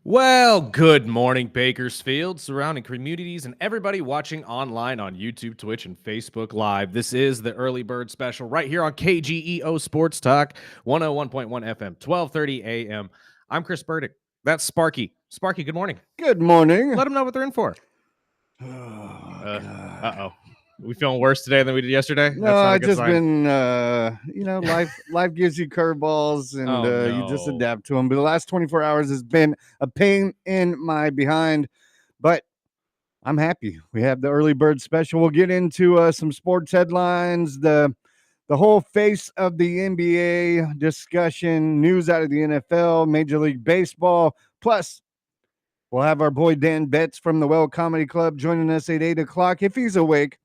Well, good morning, Bakersfield, surrounding communities, and everybody watching online on YouTube, Twitch, and Facebook Live. This is the Early Bird Special right here on KGEO Sports Talk, 101.1 FM, 1230 AM. I'm Chris Burdick. That's Sparky. Sparky, good morning. Good morning. Let them know what they're in for. Oh, God. Uh-oh. We feeling worse today than we did yesterday? No, That's not a I've good just sign. been, life gives you curveballs and Oh, no. you just adapt to them. But the last 24 hours has been a pain in my behind. But I'm happy. We have the early bird special. We'll get into some sports headlines, the whole face of the NBA discussion, news out of the NFL, Major League Baseball. Plus, we'll have our boy Dan Betts from the Well Comedy Club joining us at 8 o'clock if he's awake.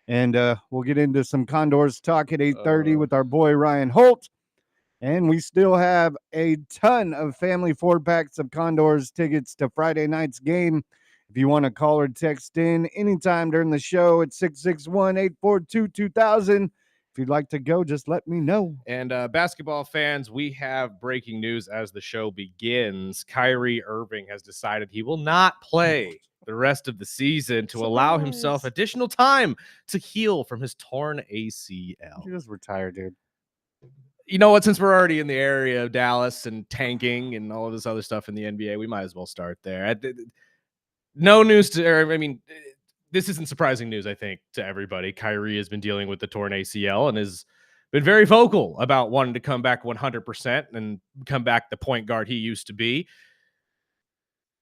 And we'll get into some Condors talk at 8:30 with our boy Ryan Holt. And we still have a ton of family 4-packs of Condors tickets to Friday night's game. If you want to call or text in anytime during the show at 661-842-2000. If you'd like to go, just let me know. And basketball fans, we have breaking news as the show begins. Kyrie Irving has decided he will not play the rest of the season to allow himself additional time to heal from his torn ACL. You just retire, dude. You know what? Since we're already in the area of Dallas and tanking and all of this other stuff in the NBA, we might as well start there. No news this isn't surprising news, I think, to everybody. Kyrie has been dealing with the torn ACL and has been very vocal about wanting to come back 100% and come back the point guard he used to be.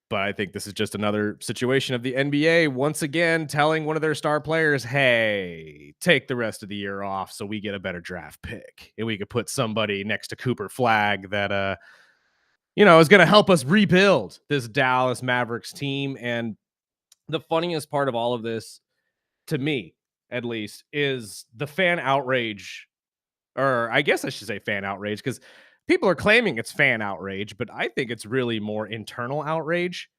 But I think this is just another situation of the NBA once again telling one of their star players, hey, take the rest of the year off so we get a better draft pick. And we could put somebody next to Cooper Flag that, is going to help us rebuild this Dallas Mavericks team. And the funniest part of all of this, to me at least, is the fan outrage, or I guess I should say fan outrage, because people are claiming it's fan outrage, but I think it's really more internal outrage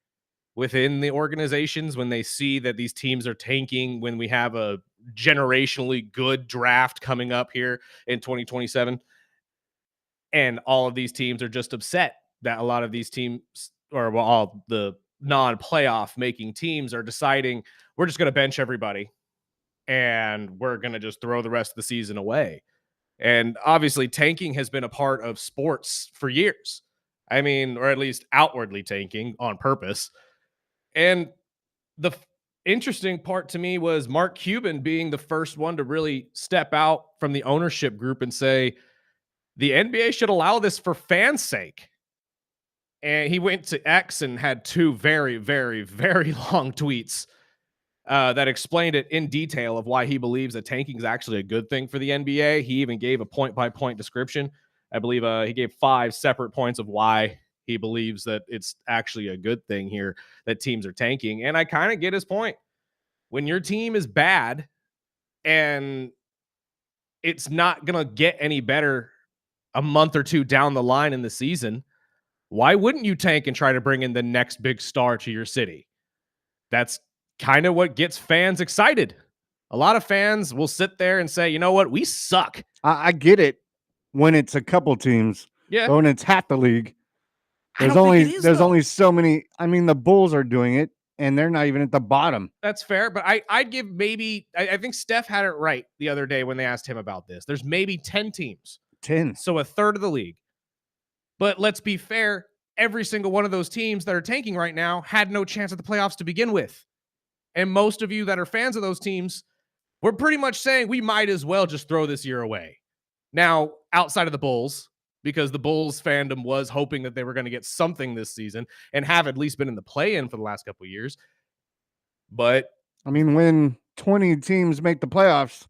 within the organizations when they see that these teams are tanking when we have a generationally good draft coming up here in 2027. And all of these teams are just upset that a lot of these teams, or all the non-playoff making teams, are deciding we're just going to bench everybody and we're going to just throw the rest of the season away. And obviously tanking has been a part of sports for years. I mean, or at least outwardly tanking on purpose. And the interesting part to me was Marc Cuban being the first one to really step out from the ownership group and say, the NBA should allow this for fans' sake. And he went to X and had two very, very, very long tweets that explained it in detail of why he believes that tanking is actually a good thing for the NBA. He even gave a point-by-point description. I believe he gave 5 separate points of why he believes that it's actually a good thing here that teams are tanking. And I kind of get his point. When your team is bad and it's not going to get any better a month or two down the line in the season, why wouldn't you tank and try to bring in the next big star to your city? That's kind of what gets fans excited. A lot of fans will sit there and say, you know what, we suck. I get it when it's a couple teams. Yeah. But when it's half the league, there's only so many. I mean, the Bulls are doing it, and they're not even at the bottom. That's fair, but I'd give maybe, I think Steph had it right the other day when they asked him about this. There's maybe 10 teams. 10. So a third of the league. But let's be fair, every single one of those teams that are tanking right now had no chance at the playoffs to begin with. And most of you that are fans of those teams, we're pretty much saying we might as well just throw this year away. Now, outside of the Bulls, because the Bulls fandom was hoping that they were going to get something this season and have at least been in the play-in for the last couple of years. But I mean, when 20 teams make the playoffs,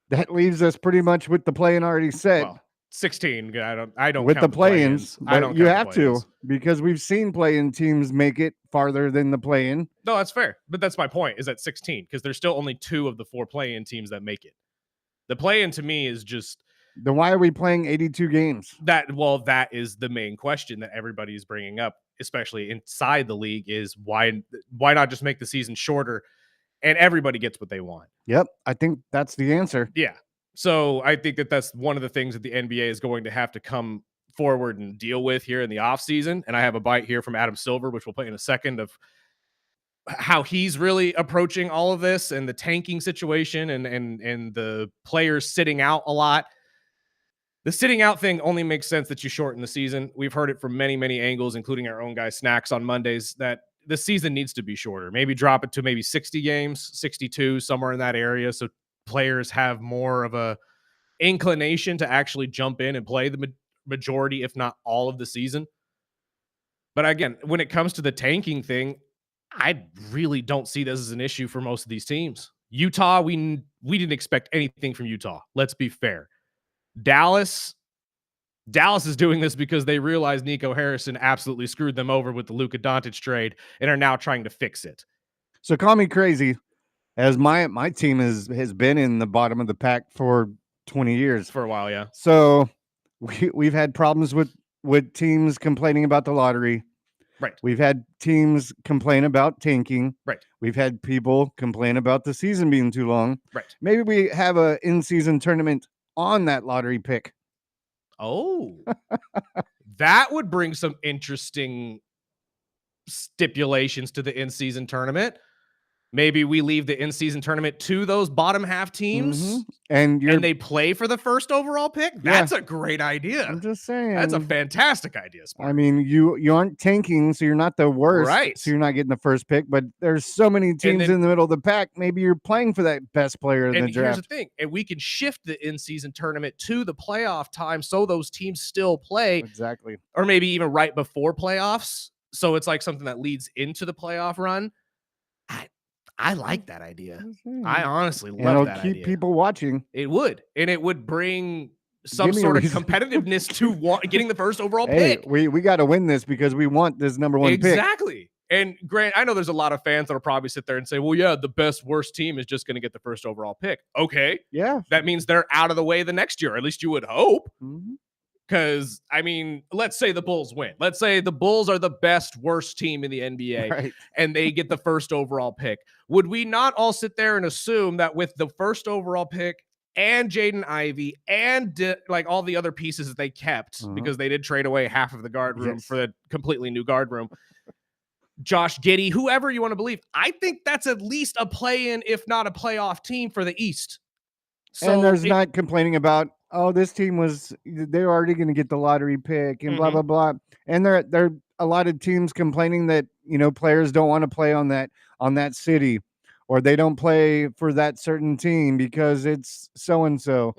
that leaves us pretty much with the play-in already set. Well, 16. I don't with count the play-ins. I don't. You have to, because we've seen play-in teams make it farther than the play-in. No, that's fair. But that's my point. Is at 16 because there's still only 2 of the 4 play-in teams that make it. The play-in to me is just. Then why are we playing 82 games? That is the main question that everybody is bringing up, especially inside the league, is why not just make the season shorter and everybody gets what they want? Yep, I think that's the answer. Yeah. So I think that's one of the things that the NBA is going to have to come forward and deal with here in the offseason. And I have a bite here from Adam Silver, which we'll play in a second, of how he's really approaching all of this and the tanking situation and the players sitting out a lot. The sitting out thing only makes sense that you shorten the season. We've heard it from many, many angles, including our own guy Snacks on Mondays, that the season needs to be shorter. Maybe drop it to maybe 60 games, 62, somewhere in that area, so players have more of a inclination to actually jump in and play the majority, if not all, of the season. But again, when it comes to the tanking thing, I really don't see this as an issue for most of these teams. Utah, we didn't expect anything from Utah. Let's be fair. Dallas is doing this because they realized Nico Harrison absolutely screwed them over with the Luka Doncic trade and are now trying to fix it. So call me crazy, as my team has been in the bottom of the pack for 20 years. For a while, yeah. So we've had problems with teams complaining about the lottery. Right. We've had teams complain about tanking. Right. We've had people complain about the season being too long. Right. Maybe we have a in-season tournament on that lottery pick. Oh, that would bring some interesting stipulations to the in-season tournament. Maybe we leave the in-season tournament to those bottom half teams, and they play for the first overall pick. That's a great idea. I'm just saying, that's a fantastic idea, Spark. I mean, you aren't tanking, so you're not the worst, right? So you're not getting the first pick. But there's so many teams in the middle of the pack. Maybe you're playing for that best player in the draft. Here's the thing, and we can shift the in-season tournament to the playoff time, so those teams still play exactly, or maybe even right before playoffs. So it's like something that leads into the playoff run. I like that idea. I honestly love that idea. It'll keep people watching. It would. And it would bring some sort of competitiveness to getting the first overall pick. We got to win this because we want this number one pick. Exactly. And Grant, I know there's a lot of fans that'll probably sit there and say, well, yeah, the best worst team is just going to get the first overall pick. Okay. Yeah. That means they're out of the way the next year. At least you would hope. Mm-hmm. Because, I mean, let's say the Bulls win. Let's say the Bulls are the best, worst team in the NBA, and they get the first overall pick. Would we not all sit there and assume that with the first overall pick and Jaden Ivey and like all the other pieces that they kept, because they did trade away half of the guard room for the completely new guard room, Josh Giddey, whoever you want to believe, I think that's at least a play-in, if not a playoff team for the East. So and there's not complaining about, oh, this team they're already going to get the lottery pick and blah, blah, blah. And there are a lot of teams complaining that, players don't want to play on that city, or they don't play for that certain team because it's so-and-so.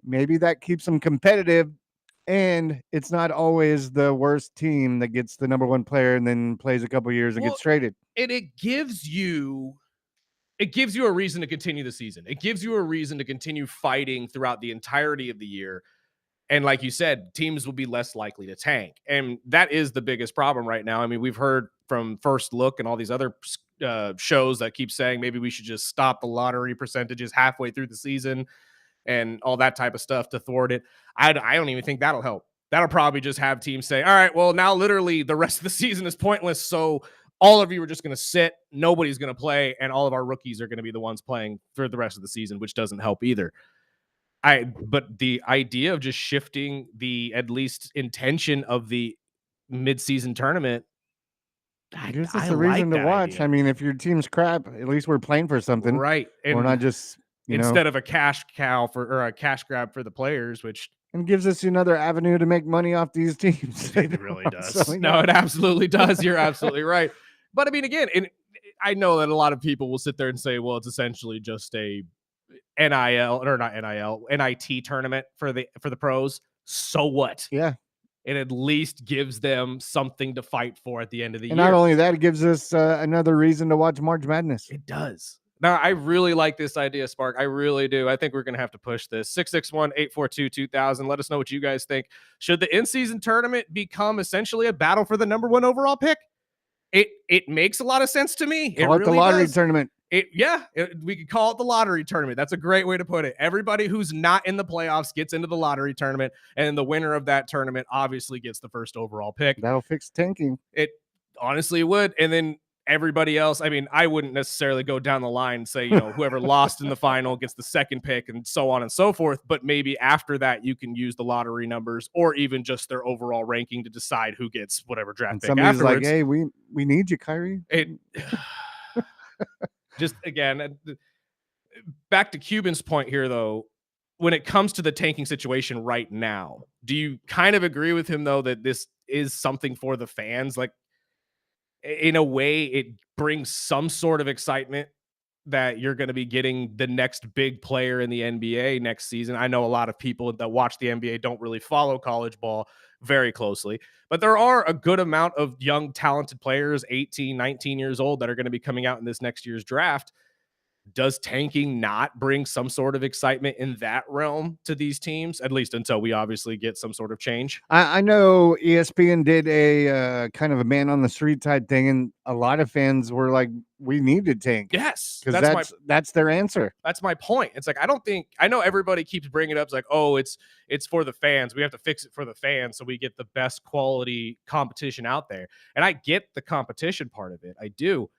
Maybe that keeps them competitive, and it's not always the worst team that gets the number one player and then plays a couple years and gets traded. And it gives you a reason to continue the season. It gives you a reason to continue fighting throughout the entirety of the year. And like you said, teams will be less likely to tank. And that is the biggest problem right now. I mean, we've heard from First Look and all these other shows that keep saying maybe we should just stop the lottery percentages halfway through the season and all that type of stuff to thwart it. I don't even think that'll help. That'll probably just have teams say, all right, well, now literally the rest of the season is pointless. So all of you are just going to sit, nobody's going to play, and all of our rookies are going to be the ones playing for the rest of the season, which doesn't help either. But the idea of just shifting the at least intention of the mid-season tournament, gives us a reason to watch. Idea. I mean, if your team's crap, at least we're playing for something, right? And we're not just instead of a cash cow or a cash grab for the players, which. And gives us another avenue to make money off these teams. It really does. No, it absolutely does. You're absolutely right. But I mean, again, I know that a lot of people will sit there and say, well, it's essentially just a NIT tournament for the pros. So what? Yeah. It at least gives them something to fight for at the end of the year. And not only that, it gives us another reason to watch March Madness. It does. Now, I really like this idea, Spark. I really do. I think we're going to have to push this. 661-842-2000. Let us know what you guys think. Should the in-season tournament become essentially a battle for the number one overall pick? It makes a lot of sense to me. Call it the lottery tournament. We could call it the lottery tournament. That's a great way to put it. Everybody who's not in the playoffs gets into the lottery tournament, and the winner of that tournament obviously gets the first overall pick. That'll fix tanking. It honestly would. And then everybody else, I mean, I wouldn't necessarily go down the line and say, you know, whoever lost in the final gets the second pick and so on and so forth. But maybe after that, you can use the lottery numbers or even just their overall ranking to decide who gets whatever draft And pick somebody's afterwards. like, hey, we need you, Kyrie. It just, again, back to Cuban's point here, though, when it comes to the tanking situation right now, do you kind of agree with him, though, that this is something for the fans? Like, in a way, it brings some sort of excitement that you're going to be getting the next big player in the NBA next season. I know a lot of people that watch the NBA don't really follow college ball very closely, but there are a good amount of young, talented players, 18, 19 years old, that are going to be coming out in this next year's draft. Does tanking not bring some sort of excitement in that realm to these teams, at least until we obviously get some sort of change? I know ESPN did a kind of a man on the street type thing, and a lot of fans were like, "We need to tank." Yes, Because that's their answer. that's my point. It's like, I know everybody keeps bringing it up. It's like, oh, it's for the fans. We have to fix it for the fans so we get the best quality competition out there. And I get the competition part of it. I do.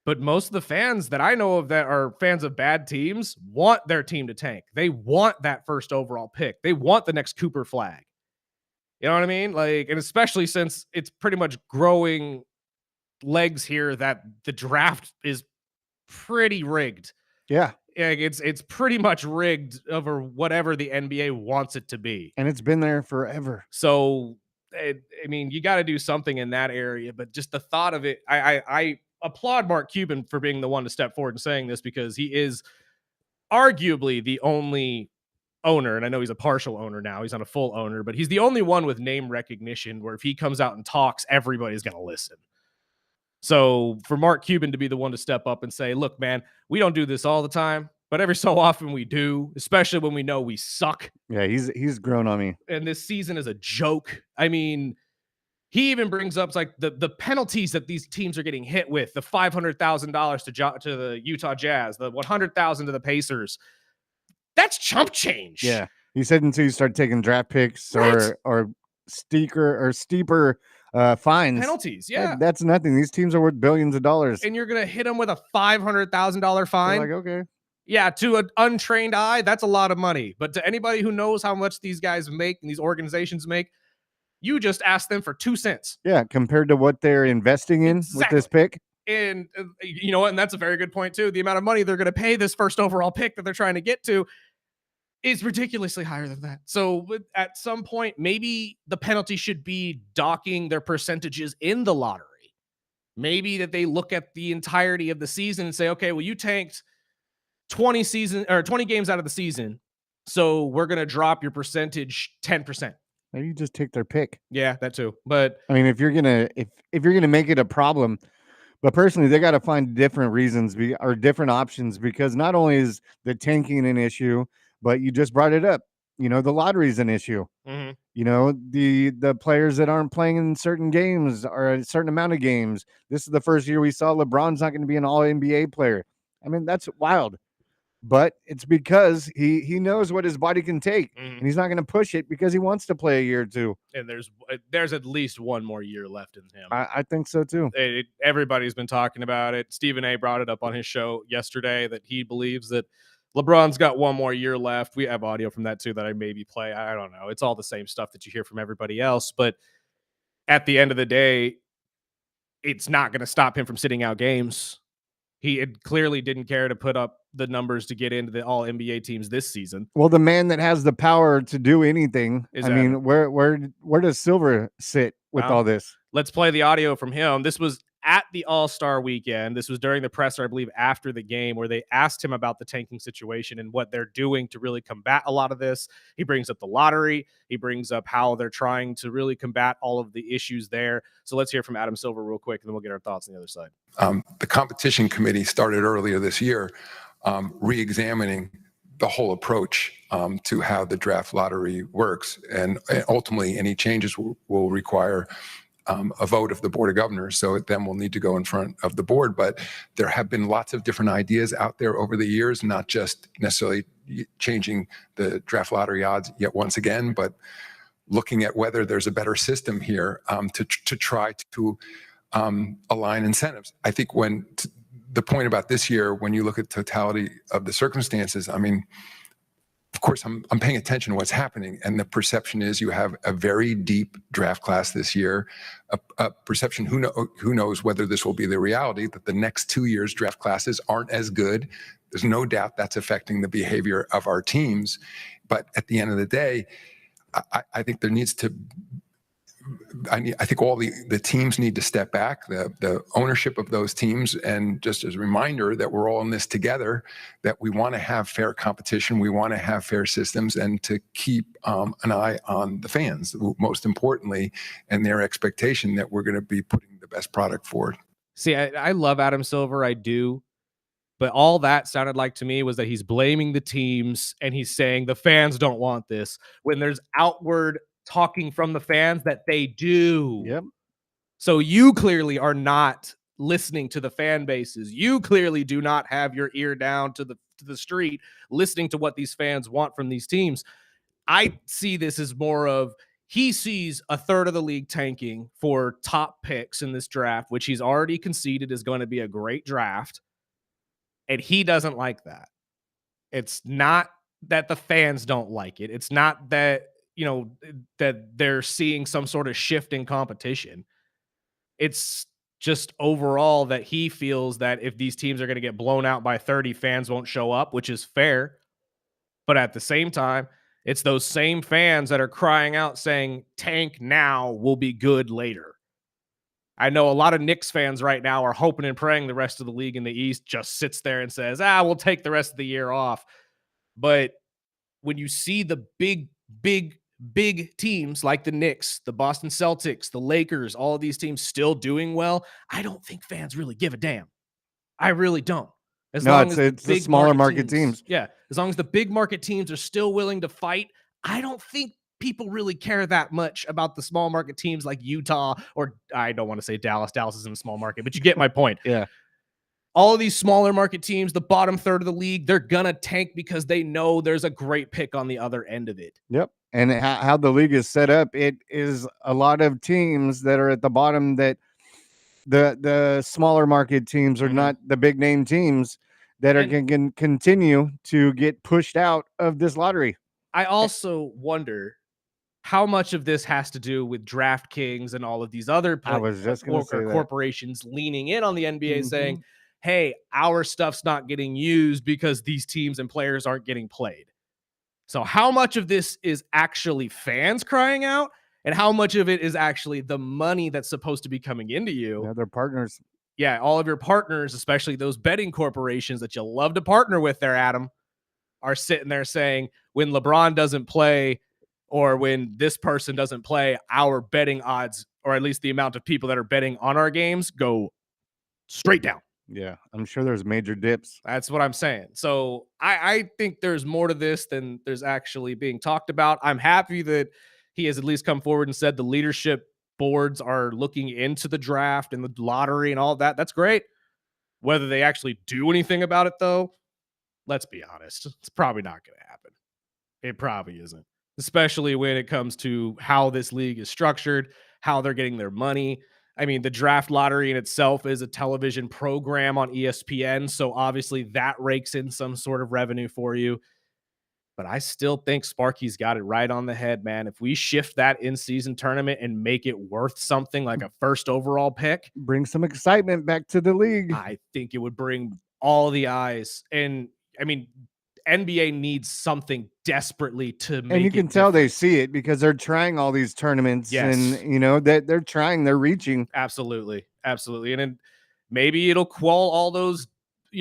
But most of the fans that I know of that are fans of bad teams want their team to tank. They want that first overall pick. They want the next Cooper Flag. You know what I mean? Like, and especially since it's pretty much growing legs here that the draft is pretty rigged. Yeah, Like, it's pretty much rigged over whatever the NBA wants it to be. and it's been there forever. So, I mean, you got to do something in that area. But just the thought of it, I applaud Marc Cuban for being the one to step forward and saying this, because he is arguably the only owner, and I know he's a partial owner now, he's not a full owner, but he's the only one with name recognition where if he comes out and talks, everybody's going to listen. So for Marc Cuban to be the one to step up and say, look, man, we don't do this all the time, but every so often we do, especially when we know we suck. Yeah, he's grown on me. And this season is a joke. I mean, he even brings up like the penalties that these teams are getting hit with, the $500,000 to the Utah Jazz, the $100,000 to the Pacers. That's chump change. Yeah, he said until you start taking draft picks or steeper fines, penalties. Yeah, that's nothing. These teams are worth billions of dollars, and you're gonna hit them with a $500,000 fine. They're like, okay, yeah, to an untrained eye, that's a lot of money. But to anybody who knows how much these guys make and these organizations make, you just ask them for 2 cents. Yeah, compared to what they're investing in with this pick. And you know what? And that's a very good point too. The amount of money they're going to pay this first overall pick that they're trying to get to is ridiculously higher than that. So at some point, maybe the penalty should be docking their percentages in the lottery. Maybe that they look at the entirety of the season and say, okay, well, you tanked 20 games out of the season, so we're going to drop your percentage 10%. Maybe you just take their pick. Yeah, that too. But I mean, if you're gonna make it a problem, but personally, they got to find different reasons or different options, because not only is the tanking an issue, but you just brought it up. You know, the lottery is an issue. mm-hmm. You know, the players that aren't playing in certain games or a certain amount of games. This is the first year we saw LeBron's not going to be an All NBA player. I mean, that's wild. But it's because he knows what his body can take, and he's not going to push it because he wants to play a year or two. And there's at least one more year left in him. I think so too. Everybody's been talking about it. Stephen A. brought it up on his show yesterday that he believes that LeBron's got one more year left. We have audio from that too that I maybe play. I don't know. It's all the same stuff that you hear from everybody else. But at the end of the day, it's not going to stop him from sitting out games. He clearly didn't care to put up the numbers to get into the all NBA teams this season. Well, the man that has the power to do anything. I mean, where does Silver sit with all this? Let's play the audio from him. This was at the All-Star weekend. This was during the presser, I believe, after the game, where they asked him about the tanking situation and what they're doing to really combat a lot of this. He brings up the lottery. He brings up how they're trying to really combat all of the issues there. So let's hear from Adam Silver real quick, and then we'll get our thoughts on the other side. The competition committee started earlier this year re-examining the whole approach to how the draft lottery works. And ultimately, any changes will require a vote of the Board of Governors. So then we'll need to go in front of the board. But there have been lots of different ideas out there over the years, not just necessarily changing the draft lottery odds yet once again, but looking at whether there's a better system here to try to align incentives. I think the point about this year, when you look at totality of the circumstances, I mean, of course, I'm paying attention to what's happening, and the perception is you have a very deep draft class this year. A perception, who knows whether this will be the reality, that the next 2 years draft classes aren't as good. There's no doubt that's affecting the behavior of our teams. But at the end of the day, I think there needs to. I think all the teams need to step back, the ownership of those teams, and just as a reminder that we're all in this together, that we want to have fair competition, we want to have fair systems, and to keep an eye on the fans, most importantly, and their expectation that we're going to be putting the best product forward. See, I love Adam Silver, I do. But all that sounded like to me was that he's blaming the teams and he's saying the fans don't want this, when there's outward talking from the fans that they do. Yep. So you clearly are not listening to the fan bases. You clearly do not have your ear down to the street, listening to what these fans want from these teams. I see this as more of, he sees a third of the league tanking for top picks in this draft, which he's already conceded is going to be a great draft. And he doesn't like that. It's not that the fans don't like it. It's not that, that they're seeing some sort of shift in competition. It's just overall that he feels that if these teams are going to get blown out by 30, fans won't show up, which is fair. But at the same time, it's those same fans that are crying out saying, tank now, will be good later. I know a lot of Knicks fans right now are hoping and praying the rest of the league in the East just sits there and says, we'll take the rest of the year off. But when you see the big teams like the Knicks, the Boston Celtics, the Lakers, all of these teams still doing well, I don't think fans really give a damn. I really don't. It's the smaller market teams. Yeah. As long as the big market teams are still willing to fight, I don't think people really care that much about the small market teams like Utah, or I don't want to say Dallas. Dallas isn't a small market, but you get my point. Yeah. All of these smaller market teams, the bottom third of the league, they're going to tank because they know there's a great pick on the other end of it. Yep. And how the league is set up, it is a lot of teams that are at the bottom, that the smaller market teams are not the big name teams that are going to continue to get pushed out of this lottery. I also wonder how much of this has to do with DraftKings and all of these other corporations leaning in on the NBA saying, hey, our stuff's not getting used because these teams and players aren't getting played. So how much of this is actually fans crying out, and how much of it is actually the money that's supposed to be coming into you? Yeah, they're partners. Yeah, all of your partners, especially those betting corporations that you love to partner with there, Adam, are sitting there saying, when LeBron doesn't play or when this person doesn't play, our betting odds, or at least the amount of people that are betting on our games, go straight down. Yeah, I'm sure there's major dips. That's what I'm saying. So I think there's more to this than there's actually being talked about. I'm happy that he has at least come forward and said the leadership boards are looking into the draft and the lottery and all that. That's great. Whether they actually do anything about it, though, let's be honest, it's probably not going to happen. It probably isn't, especially when it comes to how this league is structured, how they're getting their money. I mean, the draft lottery in itself is a television program on ESPN, so obviously that rakes in some sort of revenue for you. But I still think Sparky's got it right on the head, man. If we shift that in-season tournament and make it worth something like a first overall pick, bring some excitement back to the league. I think it would bring all the eyes. And I mean, NBA needs something desperately to make it. And you can tell they see it because they're trying all these tournaments. Yes. And that they're trying, they're reaching. Absolutely. And then maybe it'll quell all those,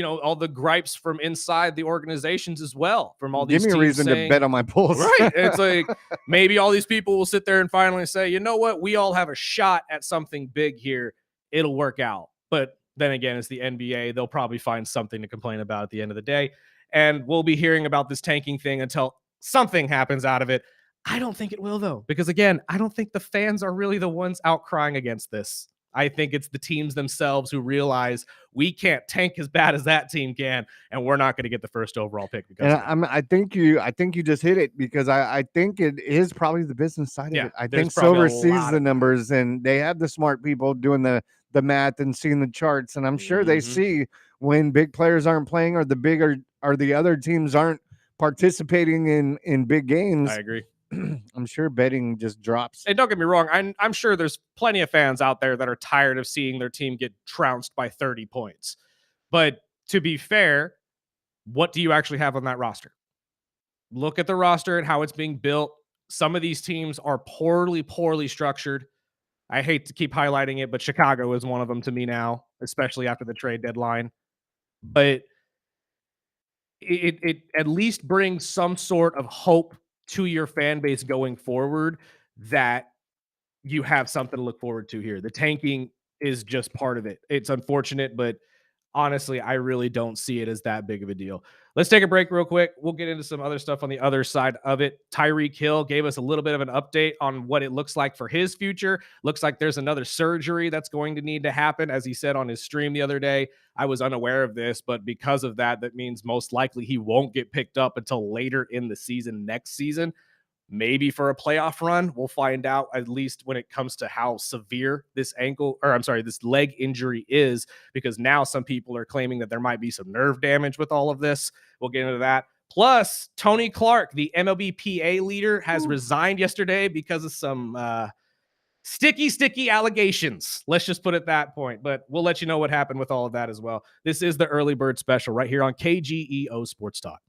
all the gripes from inside the organizations as well. From all these Give me a reason to bet on my Bulls. Right. It's like maybe all these people will sit there and finally say, you know what? We all have a shot at something big here. It'll work out. But then again, it's the NBA. They'll probably find something to complain about at the end of the day. And we'll be hearing about this tanking thing until something happens out of it. I don't think it will, though, because, again, I don't think the fans are really the ones out crying against this. I think it's the teams themselves who realize we can't tank as bad as that team can, and we're not going to get the first overall pick. Because I think you just hit it, because I think it is probably the business side of it. I think Silver sees the numbers, and they have the smart people doing the the math and seeing the charts, and I'm sure they Mhm. see when big players aren't playing or the other teams aren't participating in big games. I agree. I'm sure betting just drops. And don't get me wrong, I'm sure there's plenty of fans out there that are tired of seeing their team get trounced by 30 points. But to be fair, what do you actually have on that roster? Look at the roster and how it's being built. Some of these teams are poorly structured. I hate to keep highlighting it, but Chicago is one of them to me now, especially after the trade deadline. But it at least brings some sort of hope to your fan base going forward that you have something to look forward to here. The tanking is just part of it. It's unfortunate, but honestly, I really don't see it as that big of a deal. Let's take a break real quick. We'll get into some other stuff on the other side of it. Tyreek Hill gave us a little bit of an update on what it looks like for his future. Looks like there's another surgery that's going to need to happen. As he said on his stream the other day, I was unaware of this, but because of that, that means most likely he won't get picked up until later in the season next season. Maybe for a playoff run. We'll find out, at least when it comes to how severe this this leg injury is, because now some people are claiming that there might be some nerve damage with all of this. We'll get into that. Plus, Tony Clark, the MLBPA leader, has resigned yesterday because of some sticky allegations. Let's just put it that point. But we'll let you know what happened with all of that as well. This is the early bird special right here on KGEO Sports Talk.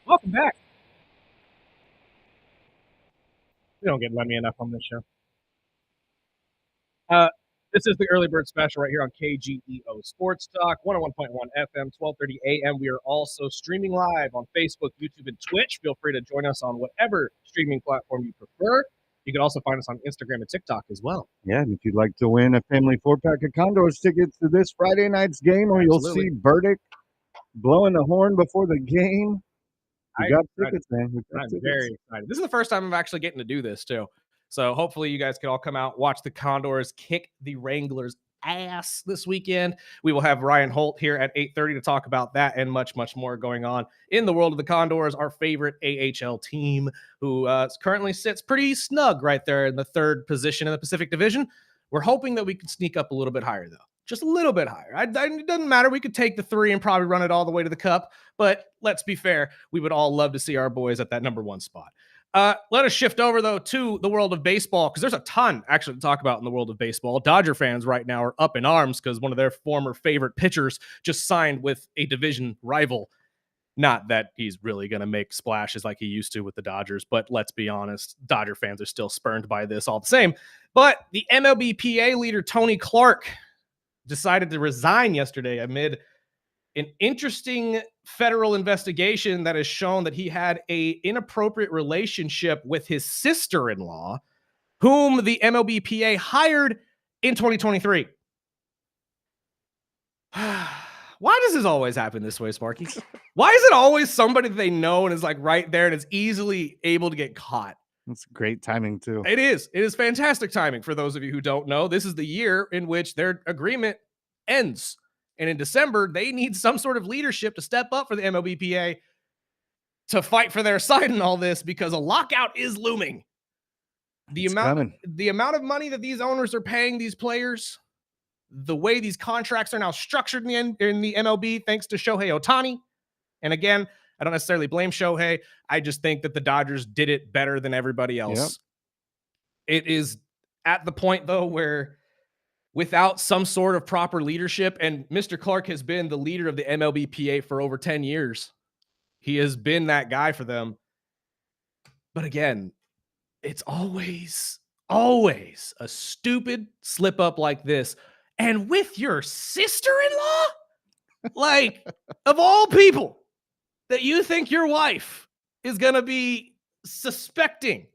Welcome back. We don't get Lemmy enough on this show. This is the early bird special right here on KGEO Sports Talk, 101.1 FM, 12:30 a.m. We are also streaming live on Facebook, YouTube, and Twitch. Feel free to join us on whatever streaming platform you prefer. You can also find us on Instagram and TikTok as well. Yeah, and if you'd like to win a family 4-pack of Condors tickets to this Friday night's game, or you'll see Burdick blowing the horn before the game, we got tickets, man. I'm very excited. This is the first time I'm actually getting to do this, too. So hopefully you guys can all come out, watch the Condors kick the Wranglers' ass this weekend. We will have Ryan Holt here at 8:30 to talk about that and much, much more going on in the world of the Condors, our favorite AHL team, who currently sits pretty snug right there in the third position in the Pacific Division. We're hoping that we can sneak up a little bit higher, though. Just a little bit higher. It doesn't matter. We could take the 3 and probably run it all the way to the cup. But let's be fair. We would all love to see our boys at that number 1 spot. Let us shift over, though, to the world of baseball, because there's a ton, actually, to talk about in the world of baseball. Dodger fans right now are up in arms because one of their former favorite pitchers just signed with a division rival. Not that he's really going to make splashes like he used to with the Dodgers, but let's be honest, Dodger fans are still spurned by this all the same. But the MLBPA leader, Tony Clark, decided to resign yesterday amid an interesting federal investigation that has shown that he had an inappropriate relationship with his sister-in-law, whom the MLBPA hired in 2023. Why does this always happen this way, Sparky? Why is it always somebody they know and is like right there and is easily able to get caught? That's great timing, too. It is. It is fantastic timing. For those of you who don't know, this is the year in which their agreement ends. And in December, they need some sort of leadership to step up for the MLBPA to fight for their side in all this, because a lockout is looming. The amount of money that these owners are paying these players, the way these contracts are now structured in the MLB, thanks to Shohei Ohtani. And again, I don't necessarily blame Shohei. I just think that the Dodgers did it better than everybody else. Yep. It is at the point, though, where without some sort of proper leadership, and Mr. Clark has been the leader of the MLBPA for over 10 years. He has been that guy for them. But again, it's always a stupid slip up like this. And with your sister-in-law? Like, of all people that you think your wife is going to be suspecting,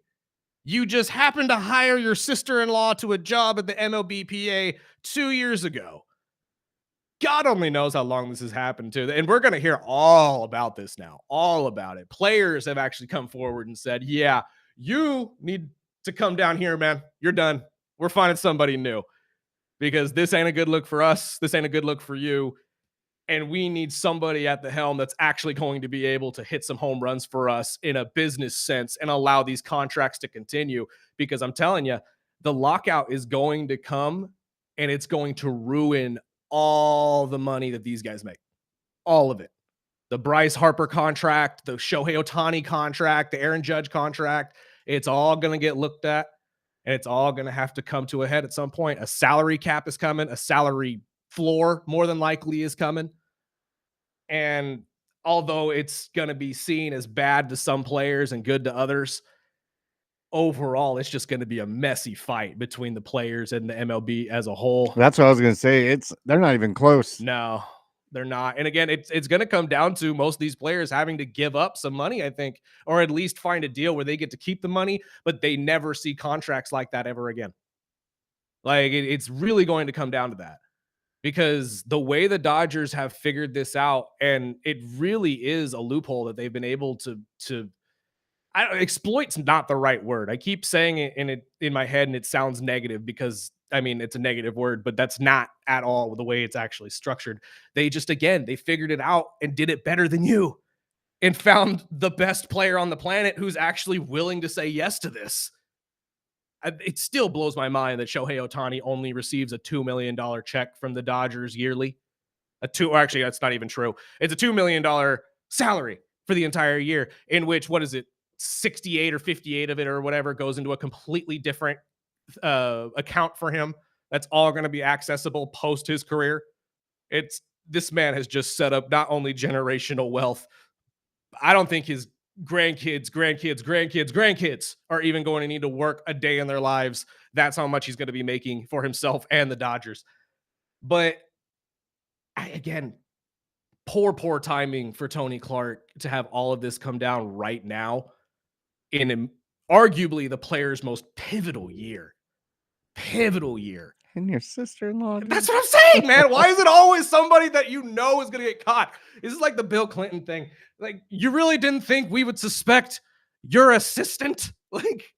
you just happened to hire your sister-in-law to a job at the MLBPA 2 years ago. God only knows how long this has happened to. And we're going to hear all about this now. All about it. Players have actually come forward and said, yeah, you need to come down here, man. You're done. We're finding somebody new. Because this ain't a good look for us. This ain't a good look for you. And we need somebody at the helm that's actually going to be able to hit some home runs for us in a business sense and allow these contracts to continue. Because I'm telling you, the lockout is going to come and it's going to ruin all the money that these guys make. All of it. The Bryce Harper contract, the Shohei Ohtani contract, the Aaron Judge contract. It's all going to get looked at and it's all going to have to come to a head at some point. A salary cap is coming. A salary floor more than likely is coming. And although it's going to be seen as bad to some players and good to others, overall, it's just going to be a messy fight between the players and the MLB as a whole. That's what I was going to say. They're not even close. No, they're not. And again, it's going to come down to most of these players having to give up some money, I think, or at least find a deal where they get to keep the money, but they never see contracts like that ever again. Like, it's really going to come down to that. Because the way the Dodgers have figured this out, and it really is a loophole that they've been able to exploit's not the right word. I keep saying it in my head and it sounds negative because I mean, it's a negative word, but that's not at all the way it's actually structured. They just, again, they figured it out and did it better than you and found the best player on the planet who's actually willing to say yes to this. It still blows my mind that Shohei Ohtani only receives a $2 million check from the Dodgers yearly. Actually, that's not even true. It's a $2 million salary for the entire year, in which, what is it, 68 or 58 of it or whatever goes into a completely different account for him. That's all going to be accessible post his career. This man has just set up not only generational wealth. I don't think his grandkids are even going to need to work a day in their lives That's how much he's going to be making for himself and the Dodgers. But again, poor timing for Tony Clark to have all of this come down right now in arguably the player's most pivotal year. And your sister-in-law. That's what I'm saying, man. Why is it always somebody that you know is going to get caught? This is like the Bill Clinton thing. Like, you really didn't think we would suspect your assistant? Like,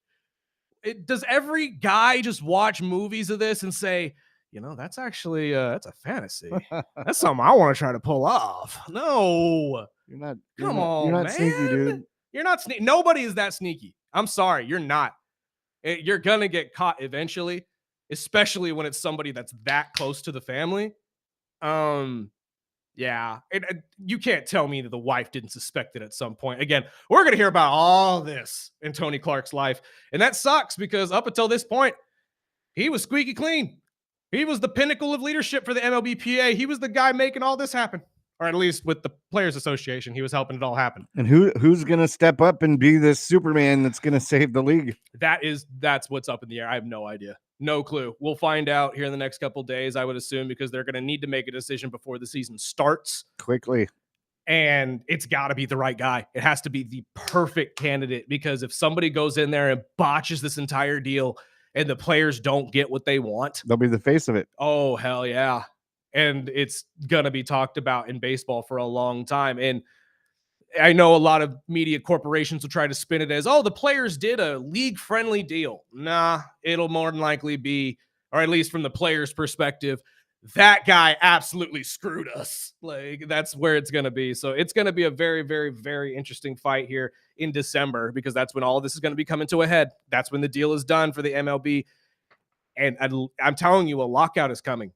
does every guy just watch movies of this and say, that's actually that's a fantasy. That's something I want to try to pull off. No, You're you're not man. sneaky, dude. You're not sneaky. Nobody is that sneaky. I'm sorry, you're not. You're gonna get caught eventually, especially when it's somebody that's that close to the family. Yeah, you can't tell me that the wife didn't suspect it at some point. Again, we're going to hear about all this in Tony Clark's life, and that sucks because up until this point, he was squeaky clean. He was the pinnacle of leadership for the MLBPA. He was the guy making all this happen, or at least with the Players Association, he was helping it all happen. And who's going to step up and be this Superman that's going to save the league? That's what's up in the air. I have no idea. No clue. We'll find out here in the next couple days, I would assume, because they're going to need to make a decision before the season starts. Quickly. And it's got to be the right guy. It has to be the perfect candidate, because if somebody goes in there and botches this entire deal and the players don't get what they want, they'll be the face of it. Oh, hell yeah. And it's going to be talked about in baseball for a long time. And I know a lot of media corporations will try to spin it as, the players did a league-friendly deal. Nah, it'll more than likely be, or at least from the players' perspective, that guy absolutely screwed us. Like, that's where it's going to be. So it's going to be a very, very, very interesting fight here in December, because that's when all of this is going to be coming to a head. That's when the deal is done for the MLB. And I'm telling you, a lockout is coming.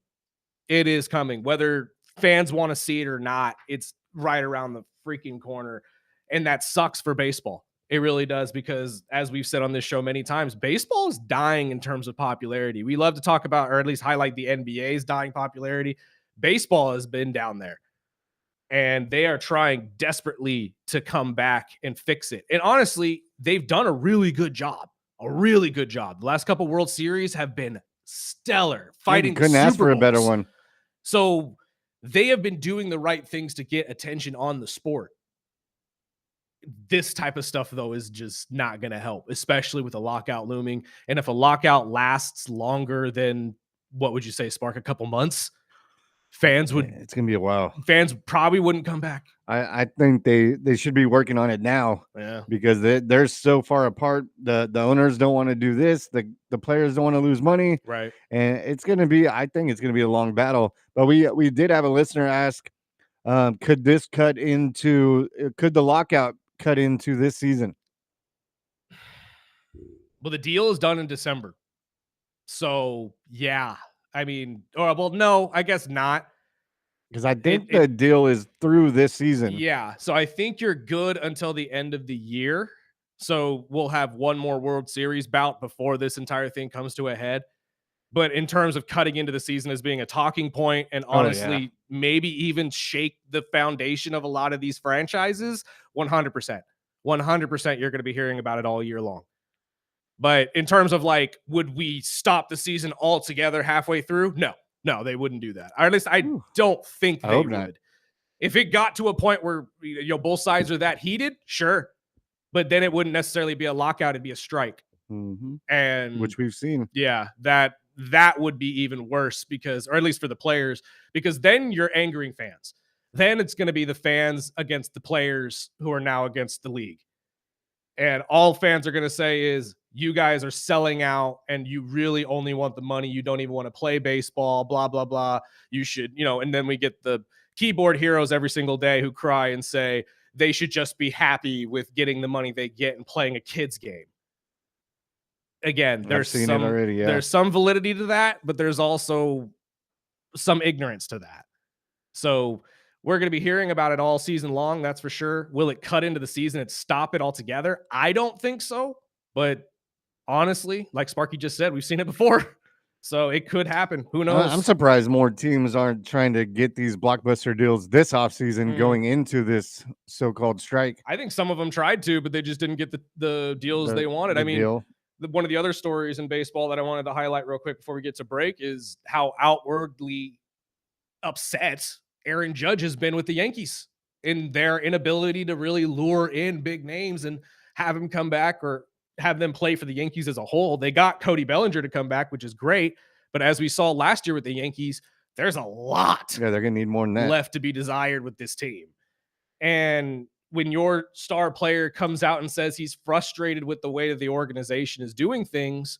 It is coming. Whether fans want to see it or not, it's right around the freaking corner. And that sucks for baseball. It really does, because as we've said on this show many times, baseball is dying in terms of popularity. We love to talk about, or at least highlight, the NBA's dying popularity. Baseball has been down there, and they are trying desperately to come back and fix it. And honestly, they've done a really good job. The last couple World Series have been stellar. Fighting couldn't Super ask for a better Bowls. one. So they have been doing the right things to get attention on the sport. This type of stuff, though, is just not going to help, especially with a lockout looming. And if a lockout lasts longer than, what would you say, Spark, a couple months, it's going to be a while. Fans probably wouldn't come back. I think they should be working on it now. Yeah. Because they're so far apart. The owners don't want to do this. The players don't want to lose money. Right. And I think it's going to be a long battle. But we did have a listener ask, could the lockout cut into this season? Well, the deal is done in December. So, yeah. I mean, no, I guess not. Because I think the deal is through this season. Yeah. So I think you're good until the end of the year. So we'll have one more World Series bout before this entire thing comes to a head. But in terms of cutting into the season as being a talking point, and honestly, maybe even shake the foundation of a lot of these franchises, 100%. 100% you're going to be hearing about it all year long. But in terms of, like, would we stop the season altogether halfway through? No, they wouldn't do that. Or at least I don't think they would. Not. If it got to a point where both sides are that heated, sure. But then it wouldn't necessarily be a lockout, it'd be a strike. Mm-hmm. And which we've seen. Yeah, that would be even worse, because, or at least for the players, because then you're angering fans. Then it's going to be the fans against the players who are now against the league. And all fans are going to say is, you guys are selling out and you really only want the money. You don't even want to play baseball, blah, blah, blah. You should, and then we get the keyboard heroes every single day who cry and say they should just be happy with getting the money they get and playing a kid's game. Again, there's some validity to that, but there's also some ignorance to that. So we're going to be hearing about it all season long. That's for sure. Will it cut into the season and stop it altogether? I don't think so. But honestly, like Sparky just said, we've seen it before. So it could happen. Who knows? I'm surprised more teams aren't trying to get these blockbuster deals this offseason going into this so-called strike. I think some of them tried to, but they just didn't get the deals they wanted. one of the other stories in baseball that I wanted to highlight real quick before we get to break is how outwardly upset Aaron Judge has been with the Yankees in their inability to really lure in big names and have him come back or have them play for the Yankees as a whole. They got Cody Bellinger to come back, which is great. But as we saw last year with the Yankees, there's a lot Yeah, they're gonna need more than that. left to be desired with this team. And when your star player comes out and says he's frustrated with the way that the organization is doing things,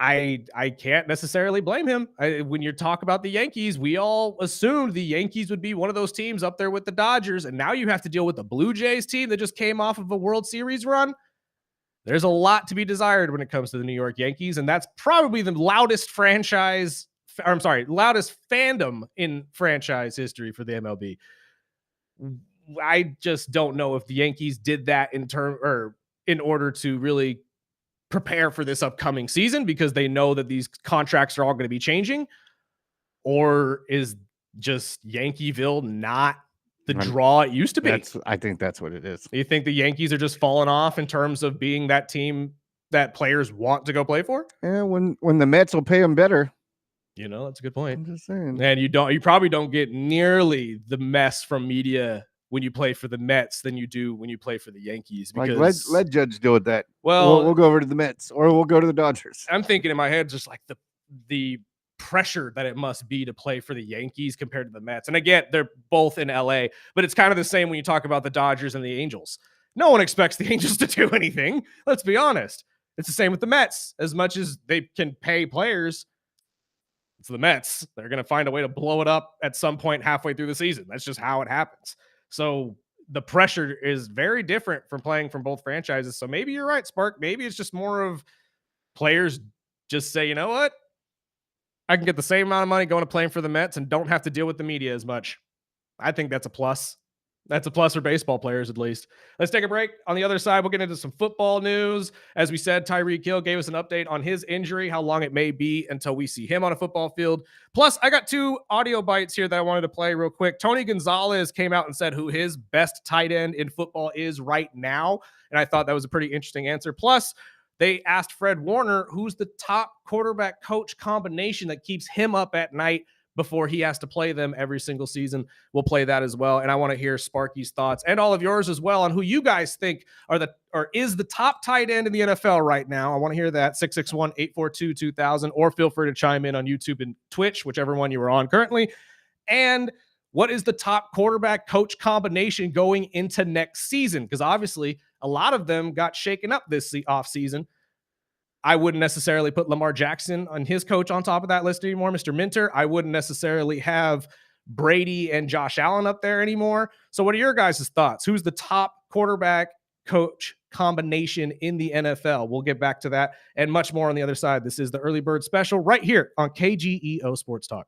I can't necessarily blame him. When you talk about the Yankees, we all assumed the Yankees would be one of those teams up there with the Dodgers, and now you have to deal with the Blue Jays team that just came off of a World Series run. There's a lot to be desired when it comes to the New York Yankees, and that's probably the loudest loudest fandom in franchise history for the MLB. I just don't know if the Yankees did that in order to really prepare for this upcoming season because they know that these contracts are all going to be changing, or is just Yankeeville not the draw it used to be? I think that's what it is. You think the Yankees are just falling off in terms of being that team that players want to go play for? Yeah, when the Mets will pay them better. That's a good point. I'm just saying. And you probably don't get nearly the mess from media when you play for the Mets than you do when you play for the Yankees. Because let Judge deal with that. Well, we'll go over to the Mets or we'll go to the Dodgers. I'm thinking in my head just like the pressure that it must be to play for the Yankees compared to the Mets. And again, they're both in LA, but it's kind of the same when you talk about the Dodgers and the Angels. No one expects the Angels to do anything. Let's be honest. It's the same with the Mets. As much as they can pay players, it's the Mets. They're going to find a way to blow it up at some point halfway through the season. That's just how it happens. So the pressure is very different from playing from both franchises. So maybe you're right, Spark. Maybe it's just more of players just say, you know what? I can get the same amount of money going to playing for the Mets and don't have to deal with the media as much. I think that's a plus. That's a plus for baseball players, at least. Let's take a break. On the other side, we'll get into some football news. As we said, Tyreek Hill gave us an update on his injury, how long it may be until we see him on a football field. Plus, I got 2 audio bites here that I wanted to play real quick. Tony Gonzalez came out and said who his best tight end in football is right now, and I thought that was a pretty interesting answer. Plus, they asked Fred Warner who's the top quarterback coach combination that keeps him up at night before he has to play them every single season. We'll play that as well. And I want to hear Sparky's thoughts and all of yours as well on who you guys think is the top tight end in the NFL right now. I want to hear that. 661-842-2000, or feel free to chime in on YouTube and Twitch, whichever one you are on currently. And what is the top quarterback coach combination going into next season? Because obviously a lot of them got shaken up this offseason. I wouldn't necessarily put Lamar Jackson on his coach on top of that list anymore, Mr. Minter. I wouldn't necessarily have Brady and Josh Allen up there anymore. So what are your guys' thoughts? Who's the top quarterback coach combination in the NFL? We'll get back to that and much more on the other side. This is the Early Bird Special right here on KGEO Sports Talk.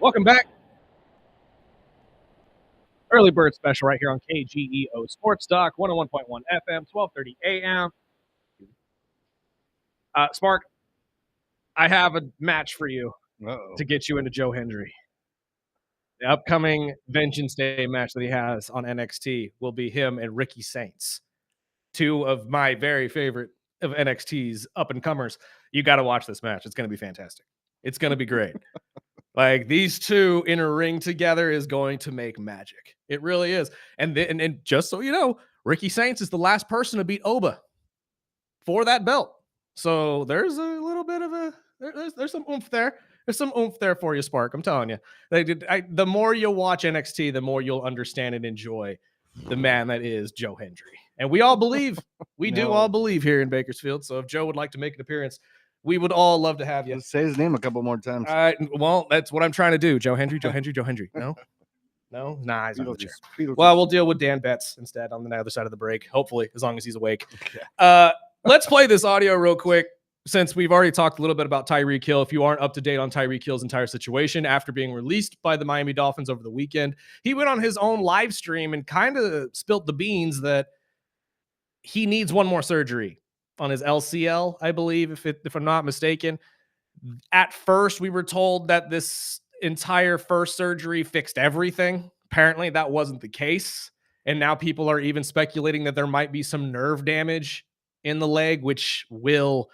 Welcome back. Early bird special right here on KGEO Sports Talk, 101.1 FM, 12:30 a.m. Spark, I have a match for you to get you into Joe Hendry. The upcoming Vengeance Day match that he has on NXT will be him and Ricky Saints, two of my very favorite of NXT's up-and-comers. You got to watch this match. It's going to be fantastic. It's going to be great. Like, these two in a ring together is going to make magic. It really is. And just so you know, Ricky Saints is the last person to beat Oba for that belt. So there's a little bit of a there's some oomph there. There's some oomph there for you, Spark. I'm telling you. The more you'll watch NXT, the more you'll understand and enjoy the man that is Joe Hendry. And we all believe, we do all believe here in Bakersfield. So if Joe would like to make an appearance, we would all love to have you. Let's say his name a couple more times. Well, that's what I'm trying to do. Joe Hendry, Joe Hendry, Joe Hendry. No? Nah, he's not Beetlejuice. there. Well, we'll deal with Dan Betts instead on the other side of the break, hopefully, as long as he's awake. Let's play this audio real quick, since we've already talked a little bit about Tyreek Hill. If you aren't up to date on Tyreek Hill's entire situation after being released by the Miami Dolphins over the weekend, he went on his own live stream and kind of spilt the beans that he needs one more surgery on his LCL, I believe, if I'm not mistaken. At first, we were told that this entire first surgery fixed everything. Apparently, that wasn't the case. And now people are even speculating that there might be some nerve damage in the leg, which will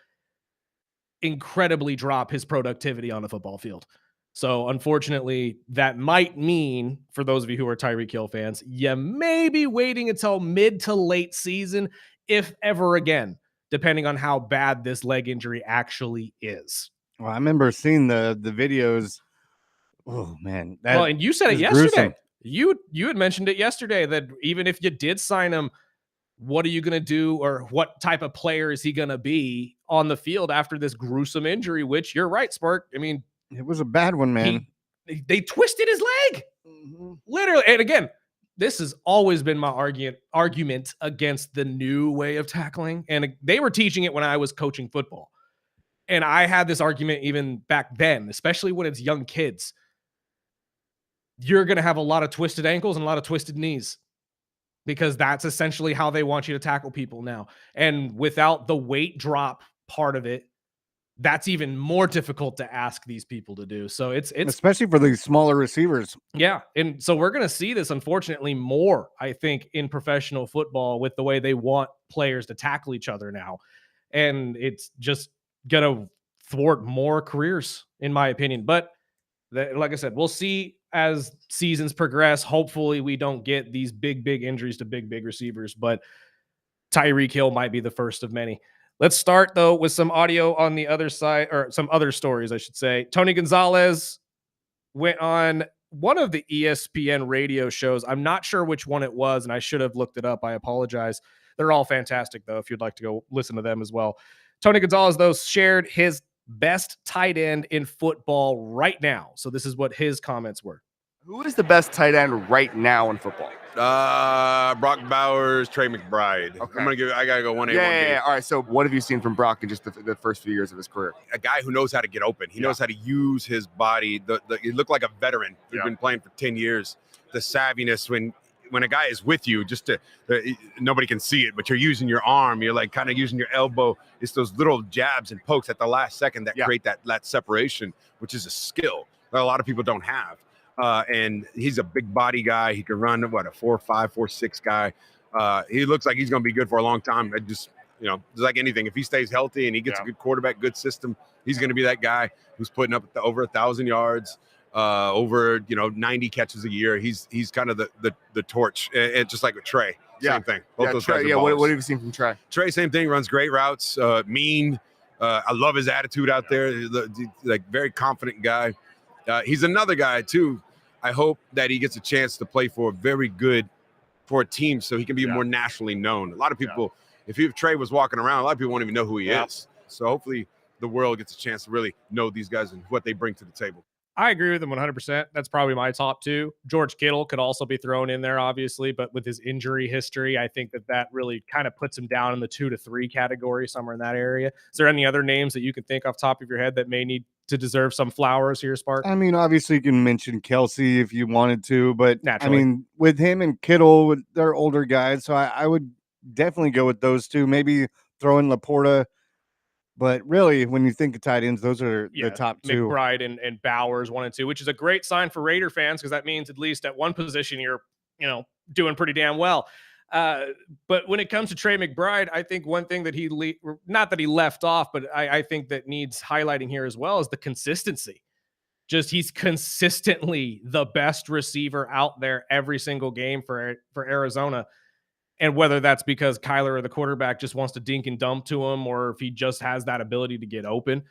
incredibly drop his productivity on the football field. So unfortunately, that might mean, for those of you who are Tyreek Hill fans, you may be waiting until mid to late season, if ever again, depending on how bad this leg injury actually is. Well, I remember seeing the videos. Oh man. Well, and you said it yesterday. Gruesome. You had mentioned it yesterday that even if you did sign him, what are you going to do, or what type of player is he going to be on the field after this gruesome injury, which you're right, Spark. I mean, it was a bad one, man. They twisted his leg. Literally. And again, this has always been my argument against the new way of tackling. And they were teaching it when I was coaching football. And I had this argument even back then, especially when it's young kids. You're going to have a lot of twisted ankles and a lot of twisted knees, because that's essentially how they want you to tackle people now. And without the weight drop part of it, that's even more difficult to ask these people to do. So it's especially for these smaller receivers. Yeah. And so we're going to see this, unfortunately, more, I think, in professional football with the way they want players to tackle each other now. And it's just going to thwart more careers, in my opinion. But like I said, we'll see as seasons progress. Hopefully we don't get these big injuries to big receivers, but Tyreek Hill might be the first of many. Let's start, though, with some audio on the other side, or some other stories, I should say. Tony Gonzalez went on one of the ESPN radio shows. I'm not sure which one it was, and I should have looked it up. I apologize. They're all fantastic, though, if you'd like to go listen to them as well. Tony Gonzalez, though, shared his best tight end in football right now. So this is what his comments were. Who is the best tight end right now in football? Brock Bowers, Trey McBride. Okay. I gotta go 1A, 1B. Yeah. All right. So what have you seen from Brock in just the first few years of his career? A guy who knows how to get open. He knows how to use his body. He looked like a veteran who's been playing for 10 years. The savviness when a guy is with you, nobody can see it, but you're using your arm. You're like kind of using your elbow. It's those little jabs and pokes at the last second that create that separation, which is a skill that a lot of people don't have. And he's a big body guy. He can run, a 4.5, 4.6 guy. He looks like he's going to be good for a long time. Just like anything, if he stays healthy and he gets a good quarterback, good system, he's going to be that guy who's putting up over 1,000 yards, over 90 catches a year. He's kind of the torch, and just like with Trey, same thing. Both those guys are what have you seen from Trey? Trey, same thing. Runs great routes. Mean. I love his attitude out there. Like very confident guy. He's another guy too. I hope that he gets a chance to play for a team so he can be more nationally known. A lot of people, if Trey was walking around, a lot of people won't even know who he is. So hopefully the world gets a chance to really know these guys and what they bring to the table. I agree with him 100%. That's probably my top two. George Kittle could also be thrown in there, obviously, but with his injury history, I think that really kind of puts him down in the 2 to 3 category, somewhere in that area. Is there any other names that you can think off top of your head that may need to deserve some flowers here, Spark? I mean, obviously you can mention Kelsey if you wanted to, but Naturally. I mean, with him and Kittle, they're older guys, so I would definitely go with those two. Maybe throw in Laporta. But really, when you think of tight ends, those are the top two. McBride and Bowers 1 and 2, which is a great sign for Raider fans because that means at least at one position you're, doing pretty damn well. But when it comes to Trey McBride, I think one thing that not that he left off, but I think that needs highlighting here as well is the consistency. Just he's consistently the best receiver out there every single game for Arizona. And whether that's because Kyler or the quarterback just wants to dink and dump to him, or if he just has that ability to get open,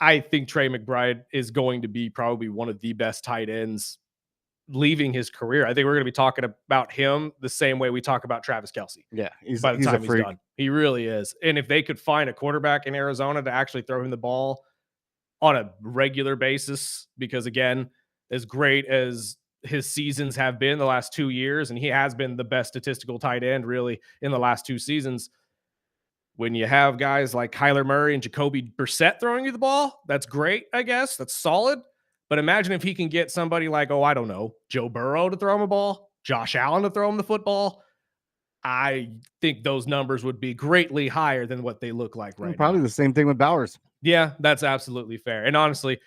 I think Trey McBride is going to be probably one of the best tight ends leaving his career. I think we're going to be talking about him the same way we talk about Travis Kelce. Yeah, he's by the time a freak. he's done. He really is. And if they could find a quarterback in Arizona to actually throw him the ball on a regular basis, because again, as great as his seasons have been the last 2 years, and he has been the best statistical tight end really in the last 2 seasons. When you have guys like Kyler Murray and Jacoby Brissett throwing you the ball, that's great, I guess. That's solid. But imagine if he can get somebody like, Joe Burrow to throw him a ball, Josh Allen to throw him the football. I think those numbers would be greatly higher than what they look like right now. Probably the same thing with Bowers. Yeah, that's absolutely fair. And honestly,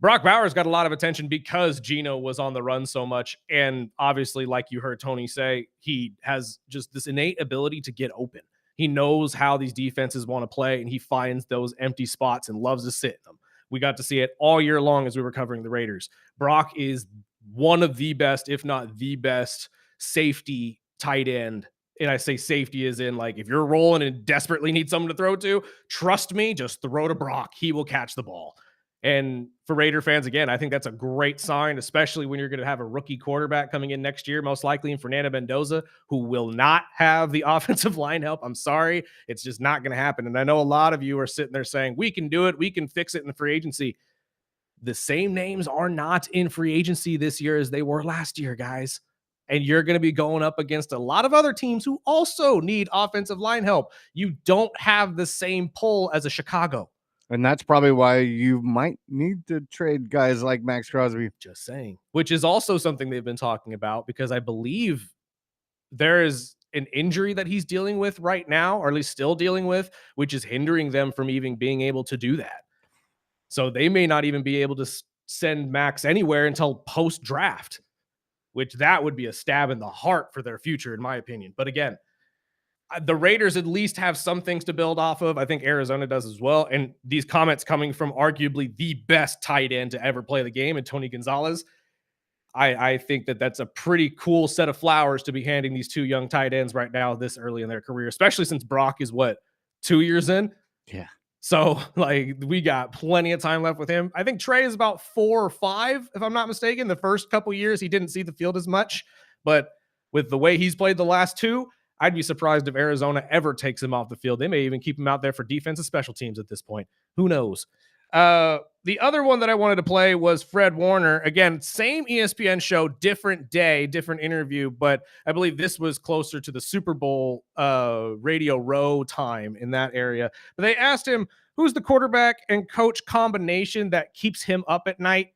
Brock Bowers got a lot of attention because Geno was on the run so much. And obviously, like you heard Tony say, he has just this innate ability to get open. He knows how these defenses want to play, and he finds those empty spots and loves to sit in them. We got to see it all year long as we were covering the Raiders. Brock is one of the best, if not the best, safety tight end. And I say safety as in, like, if you're rolling and desperately need someone to throw to, trust me, just throw to Brock. He will catch the ball. And for Raider fans, again, I think that's a great sign, especially when you're going to have a rookie quarterback coming in next year, most likely in Fernando Mendoza, who will not have the offensive line help. I'm sorry. It's just not going to happen. And I know a lot of you are sitting there saying, we can do it. We can fix it in the free agency. The same names are not in free agency this year as they were last year, guys. And you're going to be going up against a lot of other teams who also need offensive line help. You don't have the same pull as a Chicago. And that's probably why you might need to trade guys like Max Crosby. Just saying. Which is also something they've been talking about, because I believe there is an injury that he's dealing with right now, or at least still dealing with, which is hindering them from even being able to do that. So they may not even be able to send Max anywhere until post-draft, which that would be a stab in the heart for their future, in my opinion. But again, the Raiders at least have some things to build off of. I think Arizona does as well. And these comments coming from arguably the best tight end to ever play the game, and Tony Gonzalez, I think that's a pretty cool set of flowers to be handing these two young tight ends right now this early in their career, especially since Brock is 2 years in? Yeah. So, we got plenty of time left with him. I think Trey is about 4 or 5, if I'm not mistaken. The first couple years, he didn't see the field as much. But with the way he's played the last 2, I'd be surprised if Arizona ever takes him off the field. They may even keep him out there for defensive special teams at this point. Who knows? The other one that I wanted to play was Fred Warner. Again, same ESPN show, different day, different interview, but I believe this was closer to the Super Bowl Radio Row time in that area. But they asked him, who's the quarterback and coach combination that keeps him up at night?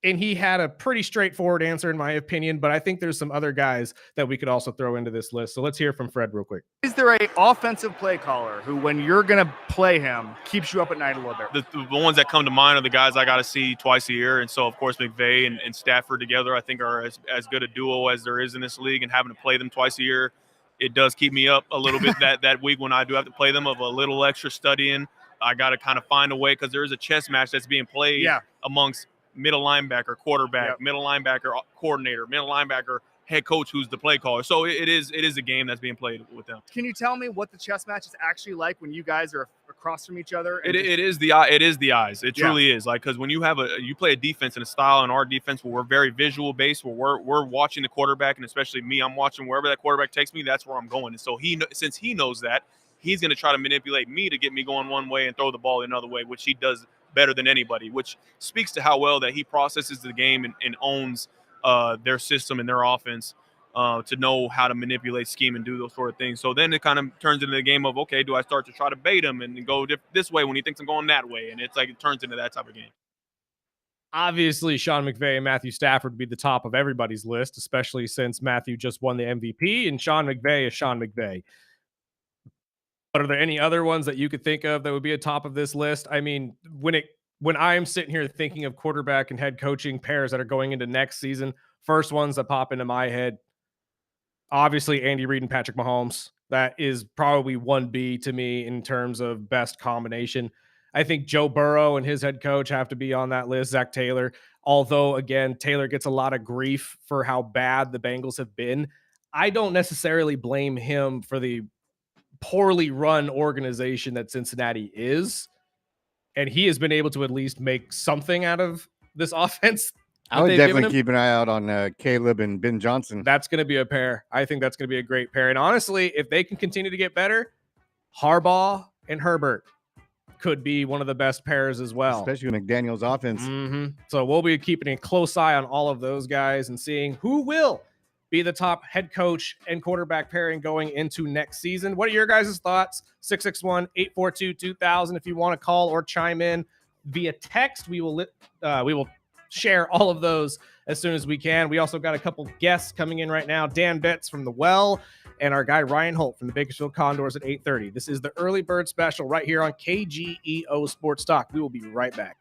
And he had a pretty straightforward answer, in my opinion, but I think there's some other guys that we could also throw into this list. So let's hear from Fred real quick. Is there a offensive play caller who, when you're going to play him, keeps you up at night a little bit? The ones that come to mind are the guys I got to see twice a year. And so, of course, McVay and Stafford together, I think, are as good a duo as there is in this league. And having to play them twice a year, it does keep me up a little bit that week when I do have to play them, of a little extra studying. I got to kind of find a way, because there is a chess match that's being played amongst middle linebacker, quarterback, middle linebacker, coordinator, middle linebacker, head coach, who's the play caller. So it is a game that's being played with them. Can you tell me what the chess match is actually like when you guys are across from each other? It is the eyes. It truly is. Because when you play a defense in a style in our defense where we're very visual based, where we're watching the quarterback, and especially me, I'm watching wherever that quarterback takes me, that's where I'm going. And so since he knows that, he's going to try to manipulate me to get me going one way and throw the ball another way, which he does better than anybody, which speaks to how well that he processes the game and owns their system and their offense. To know how to manipulate, scheme, and do those sort of things. So then it kind of turns into the game of, okay, do I start to try to bait him and go this way when he thinks I'm going that way? And it's like it turns into that type of game. Obviously, Sean McVay and Matthew Stafford would be the top of everybody's list, especially since Matthew just won the MVP and Sean McVay is Sean McVay. But are there any other ones that you could think of that would be atop of this list? I mean, when I'm sitting here thinking of quarterback and head coaching pairs that are going into next season, first ones that pop into my head, obviously Andy Reid and Patrick Mahomes. That is probably 1B to me in terms of best combination. I think Joe Burrow and his head coach have to be on that list, Zach Taylor. Although, again, Taylor gets a lot of grief for how bad the Bengals have been. I don't necessarily blame him for the poorly run organization that Cincinnati is. And he has been able to at least make something out of this offense. I would definitely keep an eye out on Caleb and Ben Johnson. That's going to be a pair. I think that's going to be a great pair. And honestly, if they can continue to get better, Harbaugh and Herbert could be one of the best pairs as well. Especially with McDaniel's offense. So we'll be keeping a close eye on all of those guys and seeing who will be the top head coach and quarterback pairing going into next season. What are your guys' thoughts? 661-842-2000. If you want to call or chime in via text, we will share all of those as soon as we can. We also got a couple guests coming in right now. Dan Betts from The Well and our guy Ryan Holt from the Bakersfield Condors at 8:30. This is the Early Bird Special right here on KGEO Sports Talk. We will be right back.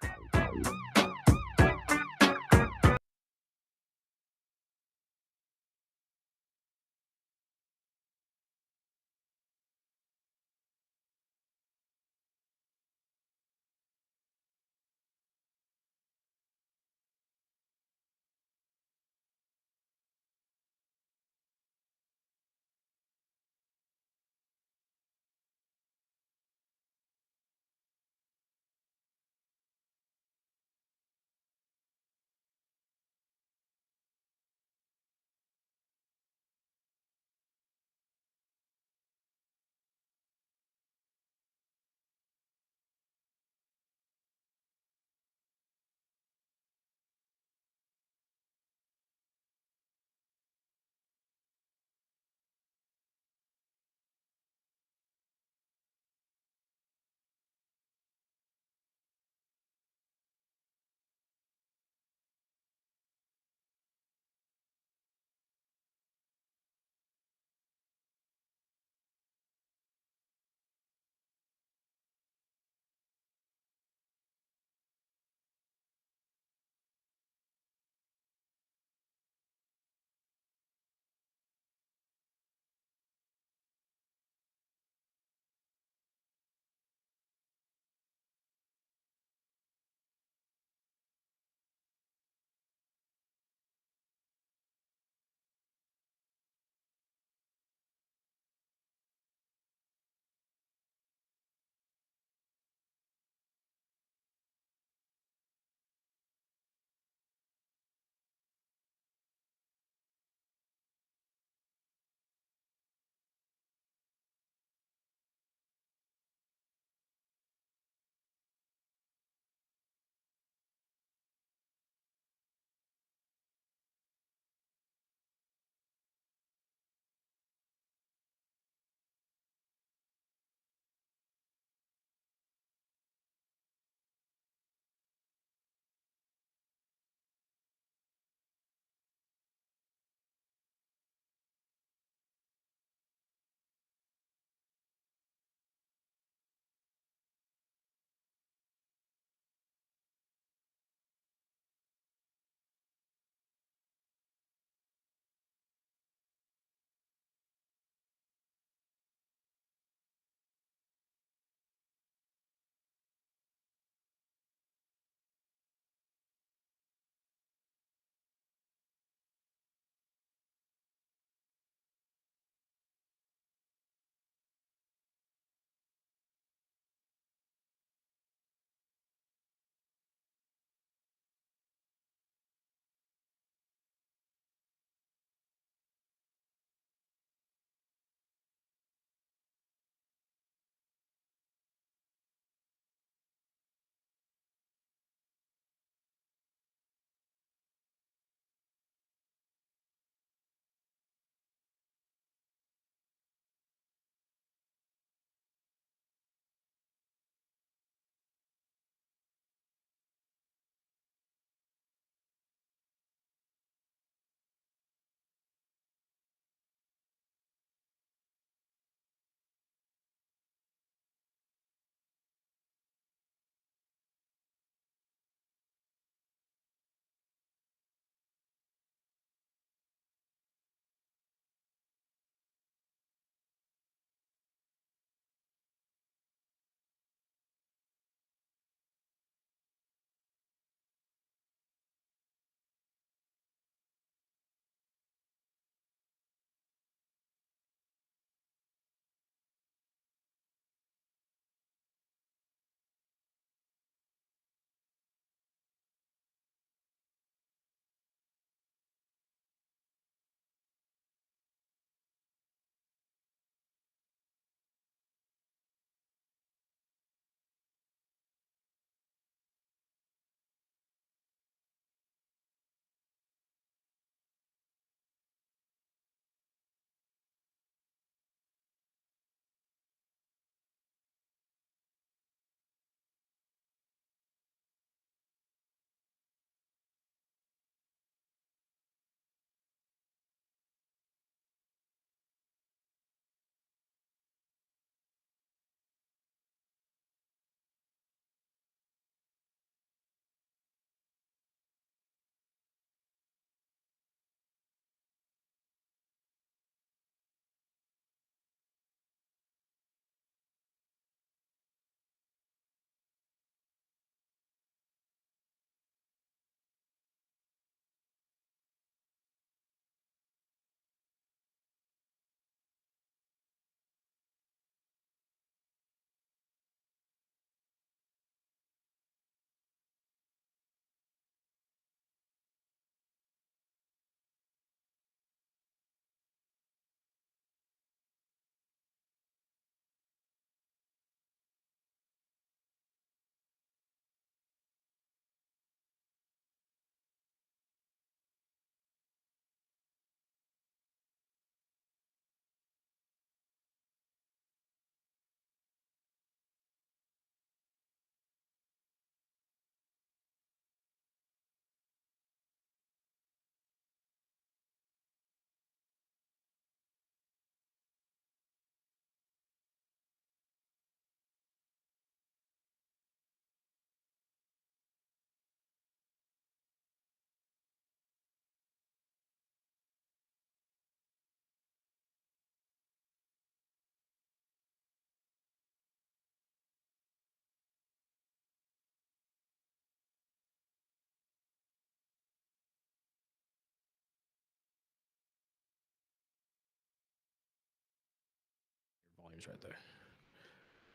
He's right there.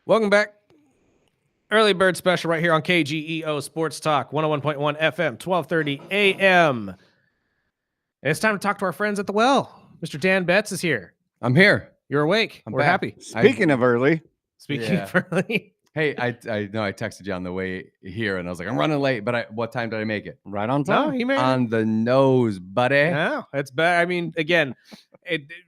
Welcome back. Early bird special right here on KGEO Sports Talk, 101.1 FM, 1230 AM. And it's time to talk to our friends at the well. Mr. Dan Betts is here. I'm here. You're awake. We're back. happy. Speaking of early, Speaking of early. Hey, I know I texted you on the way here, and I was like, I'm running late, but what time did I make it? right on No, time. he made it. On the nose, buddy. No, it's bad. I mean, again,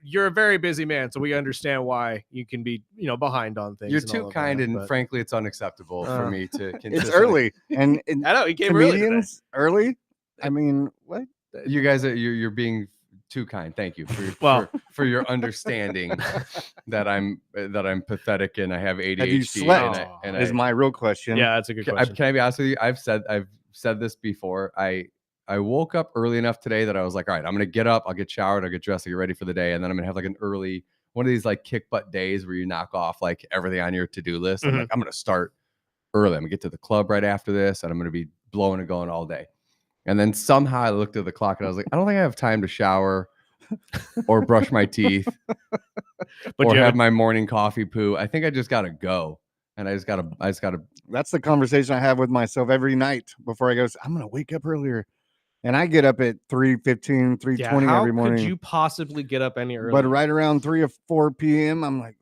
you're a very busy man, so we understand why you can be, behind on things. You're and too all of kind, that, and but- frankly, it's unacceptable for me to It's consistently. early, and I know he came early today. comedians early. I mean, what? You guys are you're being too kind. Thank you for your understanding that I'm pathetic and I have ADHD. Have you slept? And Is my real question. Yeah, that's a good question. Can I be honest with you? I've said this before. I woke up early enough today that I was like, all right, I'm gonna get up, I'll get showered, I'll get dressed, I'll get ready for the day, and then I'm gonna have like an early one of these like kick butt days where you knock off like everything on your to-do list. I'm like, I'm gonna start early. I'm gonna get to the club right after this, and I'm gonna be blowing and going all day. And then somehow I looked at the clock and I was like, I don't think I have time to shower or brush my teeth or have my morning coffee poo. I think I just gotta go. And I just gotta That's the conversation I have with myself every night before I go. I'm gonna wake up earlier, and I get up at 3:15, 3:20 how every morning. could you possibly get up any earlier? But right around 3 or 4 p.m., I'm like,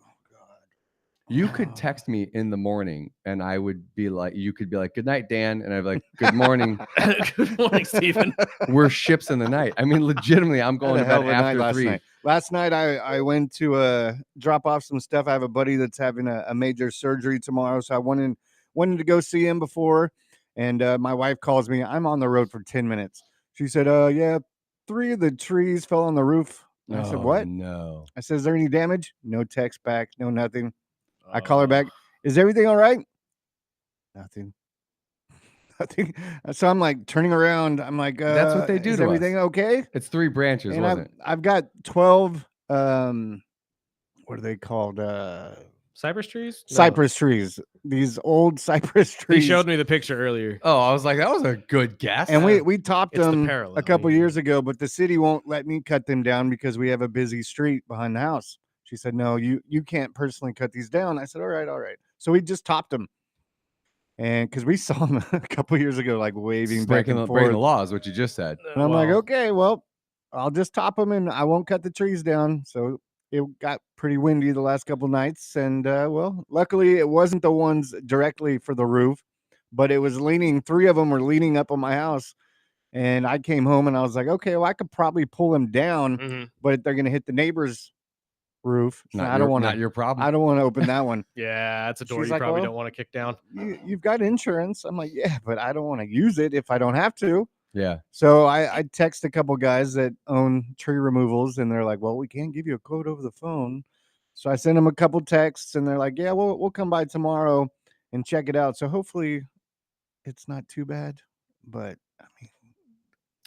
you could text me in the morning and I would be like, you could be like, good night, Dan. And I'd be like, good morning. Good morning, Stephen. We're ships in the night. I mean, legitimately, I'm going to hell bed of a night after 3. Last night, I went to drop off some stuff. I have a buddy that's having a major surgery tomorrow, so I wanted to go see him before. And my wife calls me. I'm on the road for 10 minutes. She said, yeah, 3 of the trees fell on the roof. And I said, what? No. I said, is there any damage? No text back, no nothing. I call her back. Is everything all right? Nothing. Nothing. So I'm like turning around. I'm like, that's what they do is to everything us. okay? It's 3 branches, And wasn't it? I've got 12 what are they called? Cypress trees? No. Cypress trees. These old cypress trees. He showed me the picture earlier. Oh, I was like, that was a good guess. And we topped It's the them parallel, a couple yeah. years ago, but the city won't let me cut them down because we have a busy street behind the house. She said, no, you can't personally cut these down. I said, all right. So we just topped them. And because we saw them a couple years ago, like waving back breaking and the forth. laws, what you just said. And I'm like, okay, well, I'll just top them and I won't cut the trees down. So it got pretty windy the last couple nights. And well, luckily it wasn't the ones directly for the roof, but it was leaning. 3 of them were leaning up on my house. And I came home and I was like, okay, well, I could probably pull them down, but they're going to hit the neighbor's roof. So I don't want not your problem. I don't want to open that one. Yeah, that's a door She's you like, probably well, don't want to kick down. You've got insurance. I'm like, yeah, but I don't want to use it if I don't have to. Yeah. So I text a couple guys that own tree removals, and they're like, well, we can't give you a quote over the phone. So I sent them a couple texts, and they're like, yeah, we'll come by tomorrow and check it out. So hopefully it's not too bad. But I mean,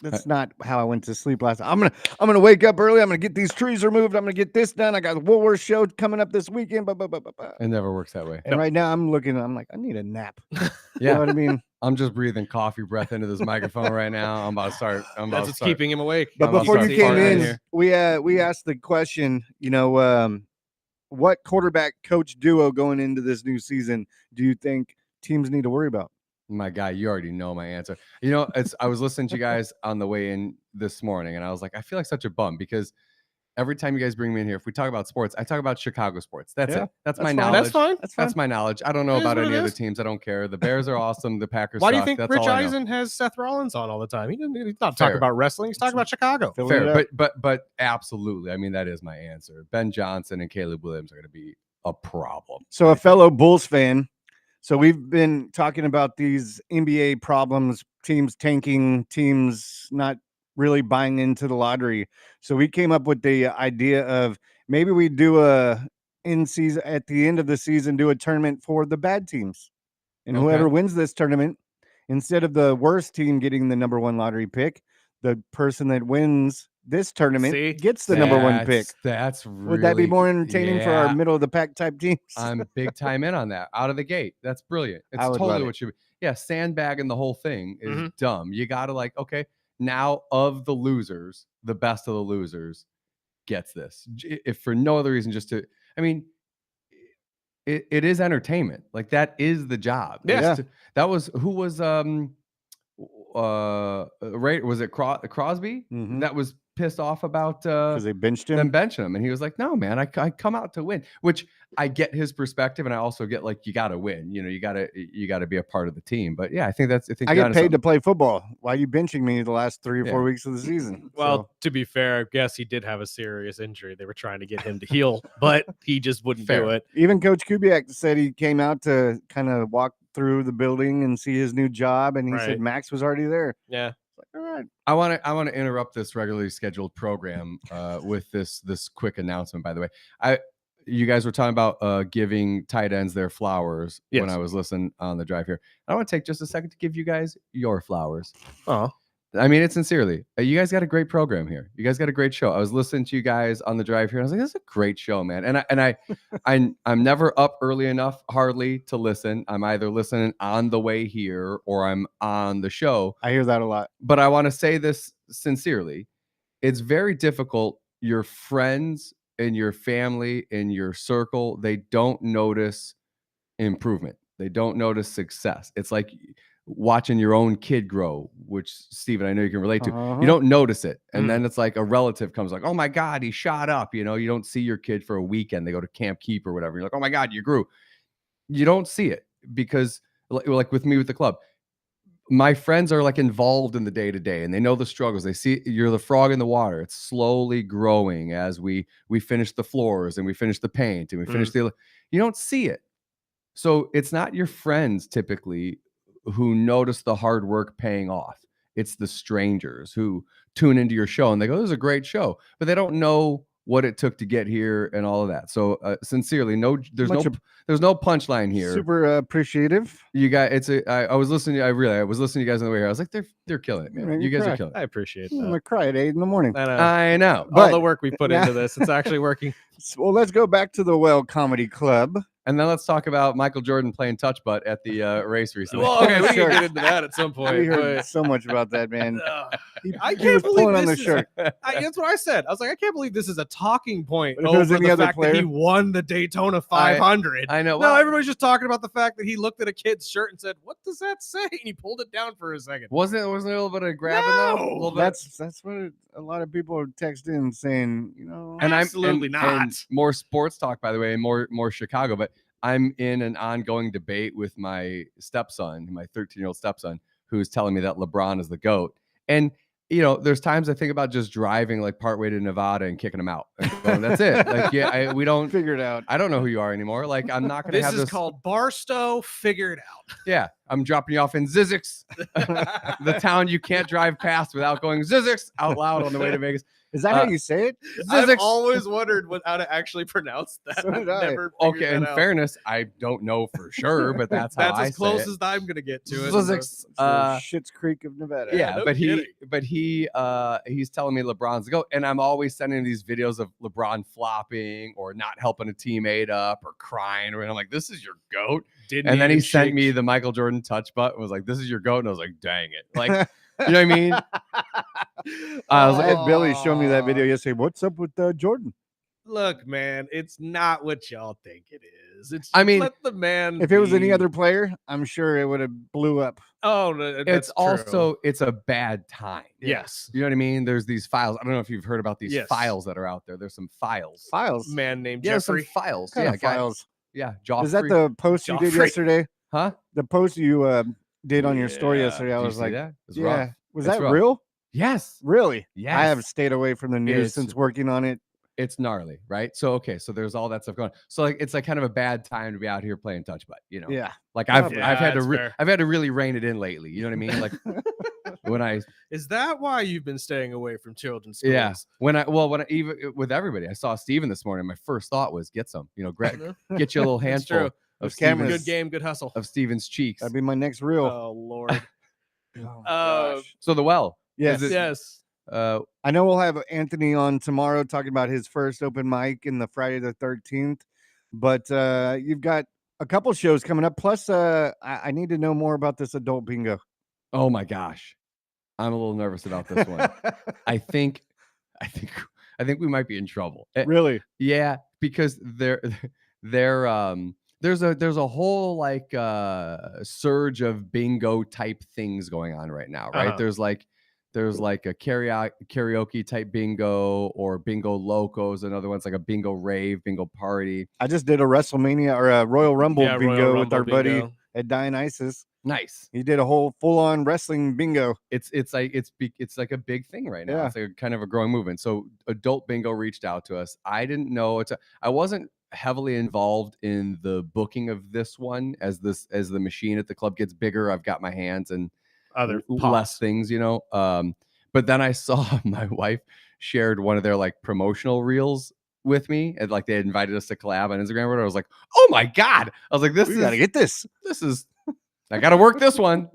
that's not how I went to sleep last night. I'm gonna wake up early. I'm gonna get these trees removed. I'm gonna get this done. I got the Woolworth show coming up this weekend. It never works that way. And right now I'm like, I need a nap. Yeah. You know what I mean? I'm just breathing coffee breath into this microphone right now. I'm about to start. That's what's keeping him awake. But I'm about to before you start came farting in, here. we asked the question, what quarterback coach duo going into this new season do you think teams need to worry about? My guy, you already know my answer. I was listening to you guys on the way in this morning, and I was like, I feel like such a bum because every time you guys bring me in here, if we talk about sports, I talk about Chicago sports. That's it. That's my fine. knowledge. That's fine. That's my knowledge. I don't know It is about what any it other is. teams. I don't care. The Bears are awesome. The Packers Why do you suck. think That's Rich all I know. Eisen has Seth Rollins on all the time? He's not Fair. talking about wrestling. He's talking about Chicago. Filling it Fair, up. but absolutely. I mean, that is my answer. Ben Johnson and Caleb Williams are going to be a problem. So a fellow Bulls fan. So we've been talking about these NBA problems, teams tanking, teams not really buying into the lottery. So we came up with the idea of maybe we do at the end of the season, do a tournament for the bad teams. And whoever wins this tournament, instead of the worst team getting the number 1 lottery pick, the person that wins this tournament gets the number 1 pick. That's really, Would that be more entertaining for our middle of the pack type teams? I'm big time in on that out of the gate. That's brilliant. It's I would totally love what you. Yeah, sandbagging the whole thing is dumb. You got to okay, now of the losers, the best of the losers gets this. If for no other reason, just to, I mean, it is entertainment. Like that is the job. Yeah. That was who was right, was it Crosby Mhm. that was pissed off about Because they benched them him. benching him, and he was like, no man, I come out to win, which I get his perspective, and I also get like you got to win, you got to be a part of the team. But yeah, I think I you're get onto paid to something. play football. Why are you benching me the last 3 or 4 Yeah. weeks of the season? Well, So, to be fair, I guess he did have a serious injury. They were trying to get him to heal, but he just wouldn't do Fair. it. even Coach Kubiak said he came out to kind of walk through the building and see his new job, and he Right. said Max was already there. Yeah. All right. I want to interrupt this regularly scheduled program with this quick announcement. By the way, you guys were talking about giving tight ends their flowers when Yes. I was listening on the drive here. I want to take just a second to give you guys your flowers. Oh, I mean it sincerely. You guys got a great program here. You guys got a great show. I was listening to you guys on the drive here, and I was like, "This is a great show, man." And I'm never up early enough, hardly, to listen. I'm either listening on the way here or I'm on the show. I hear that a lot. But I want to say this sincerely. It's very difficult. Your friends and your family in your circle, they don't notice improvement. They don't notice success. It's like watching your own kid grow, which Steven, I know you can relate to. Uh-huh. You don't notice it. And then it's like a relative comes like, oh my God, he shot up. You don't see your kid for a weekend. They go to Camp Keep or whatever. You're like, oh my God, you grew. You don't see it because like with me with the club, my friends are like involved in the day to day and they know the struggles. They see you're the frog in the water. It's slowly growing as we finish the floors and we finish the paint and we finish you don't see it. So it's not your friends typically who notice the hard work paying off. It's the strangers who tune into your show and they go, this is a great show, but they don't know what it took to get here and all of that. So sincerely, there's no punchline here. Super appreciative. You guys, I was listening to you guys on the way here. I was like, they're killing it, man. You guys are killing it. I appreciate I'm that. gonna cry at 8 in the morning. I know. All But the work we put into this, it's actually working. Well, let's go back to the Well Comedy Club. And then let's talk about Michael Jordan playing touch butt at the race recently. Well, okay, we can Sure. get into that at some point. We heard but- so much about that, man. I He can't was believe pulling on the this is. shirt. That's what I said. I was like, I can't believe this is a talking point But if it was over any the other fact that he player- won the Daytona 500. I know. No, Well, everybody's just talking about the fact that he looked at a kid's shirt and said, "What does that say?" And he pulled it down for a second. wasn't there a little bit of grabbing though? A little bit. That's what a lot of people are texting saying, And Absolutely and not. more sports talk, by the way, and more Chicago. But I'm in an ongoing debate with my stepson, my 13-year-old stepson, who's telling me that LeBron is the GOAT. And there's times I think about just driving like partway to Nevada and kicking him out. And going, that's it. Like, we don't figure it out. I don't know who you are anymore. Like, I'm not going to This have is this. called Barstow. Figure it out. Yeah, I'm dropping you off in Zizix, the town you can't drive past without going Zizix out loud on the way to Vegas. Is that how you say it? I've Zizix. always wondered how to actually pronounce that. So did I've I. never figured Okay, that in out. fairness, I don't know for sure, but that's how That's I as close say as I'm gonna get to it. Zizix. It's the Schitt's Creek of Nevada. Yeah, no but kidding. he's telling me LeBron's the GOAT, and I'm always sending these videos of LeBron flopping or not helping a teammate up or crying, and I'm like, "This is your GOAT." Didn't And then he even sent shake. me the Michael Jordan touch button, was like, "This is your GOAT," and I was like, "Dang it!" Like, you know what I mean? I was I like, had Billy show me that video yesterday. What's up with Jordan? Look, man, it's not what y'all think it is. It's I mean, let the man. If it was any be. other player, I'm sure it would have blew up. Oh, no, it's that's also true. it's a bad time. Yes, You know what I mean? There's these files. I don't know if you've heard about these Yes. files that are out there. There's some files. Files. man named Yeah, some Jeffrey. files. What kind of guy- files. Yeah, Joffrey. Is that the post you did Joffrey. yesterday? Huh? The post you did on your story Yeah. yesterday. I Did you was see like, that? It's yeah. rough. Was It's that rough. real? Yes. Really? Yes. I have stayed away from the news It's- since working on it. It's gnarly, right? So okay, so there's all that stuff going on. So like it's like kind of a bad time to be out here playing touch butt, Yeah. Like I've Yeah, had to that's fair. I've had to really rein it in lately. You know what I mean? Like when I Is that why you've been staying away from children's schools? yeah when I even with everybody, I saw Steven this morning. My first thought was get some, Greg, get you a little That's handful true. of Those cameras. Steven's, Good game, good hustle. of Steven's cheeks. That'd be my next reel. Oh Lord. Oh, my Uh, gosh. So the well, Yes. is it- yes. I know we'll have Anthony on tomorrow talking about his first open mic in the Friday the 13th, but you've got a couple shows coming up. Plus, I need to know more about this adult bingo. oh my gosh, I'm a little nervous about this one. I think we might be in trouble. Really? Yeah, because they're there's a whole like surge of bingo type things going on right now, right? There's like a karaoke type bingo, or bingo locos. Another one's like a bingo rave, bingo party. I just did a WrestleMania or a Royal Rumble Yeah, Royal bingo with Rumble our buddy bingo. at Dionysus. Nice. He did a whole full-on wrestling bingo. It's like a big thing right now. Yeah. It's like kind of a growing movement. So adult bingo reached out to us. I didn't know I wasn't heavily involved in the booking of this one. As the machine at the club gets bigger, I've got my hands in Other less things, but then I saw my wife shared one of their like promotional reels with me, and like they had invited us to collab on Instagram. Where I was like, oh my god! I was like, We gotta get this. I gotta work this one.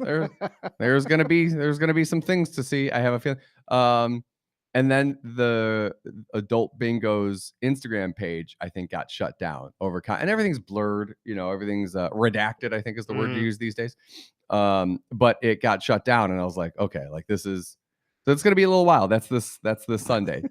There's gonna be some things to see. I have a feeling. And then the adult bingo's Instagram page, I think, got shut down and everything's blurred. Everything's redacted, I think is the word to use these days. But it got shut down, and I was like, okay, like so it's gonna be a little while. That's this Sunday.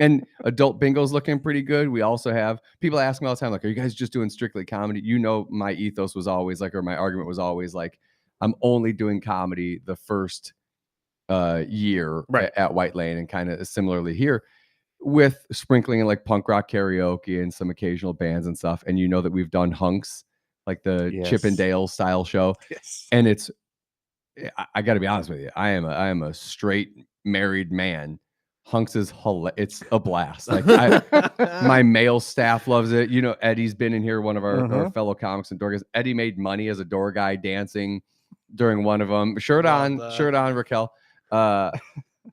And adult bingo's looking pretty good. We also have people ask me all the time, like, are you guys just doing strictly comedy? My ethos was always like, or my argument was always like, I'm only doing comedy the first year at White Lane, and kind of similarly here, with sprinkling in like punk rock karaoke and some occasional bands and stuff. And that we've done Hunks, like the Chip and Dale style show. Yes. And I got to be honest with you, I am a straight married man. Hunks is it's a blast. Like my male staff loves it. Eddie's been in here, one of our fellow comics and door guys. Eddie made money as a door guy dancing during one of them. Shirt on, Raquel.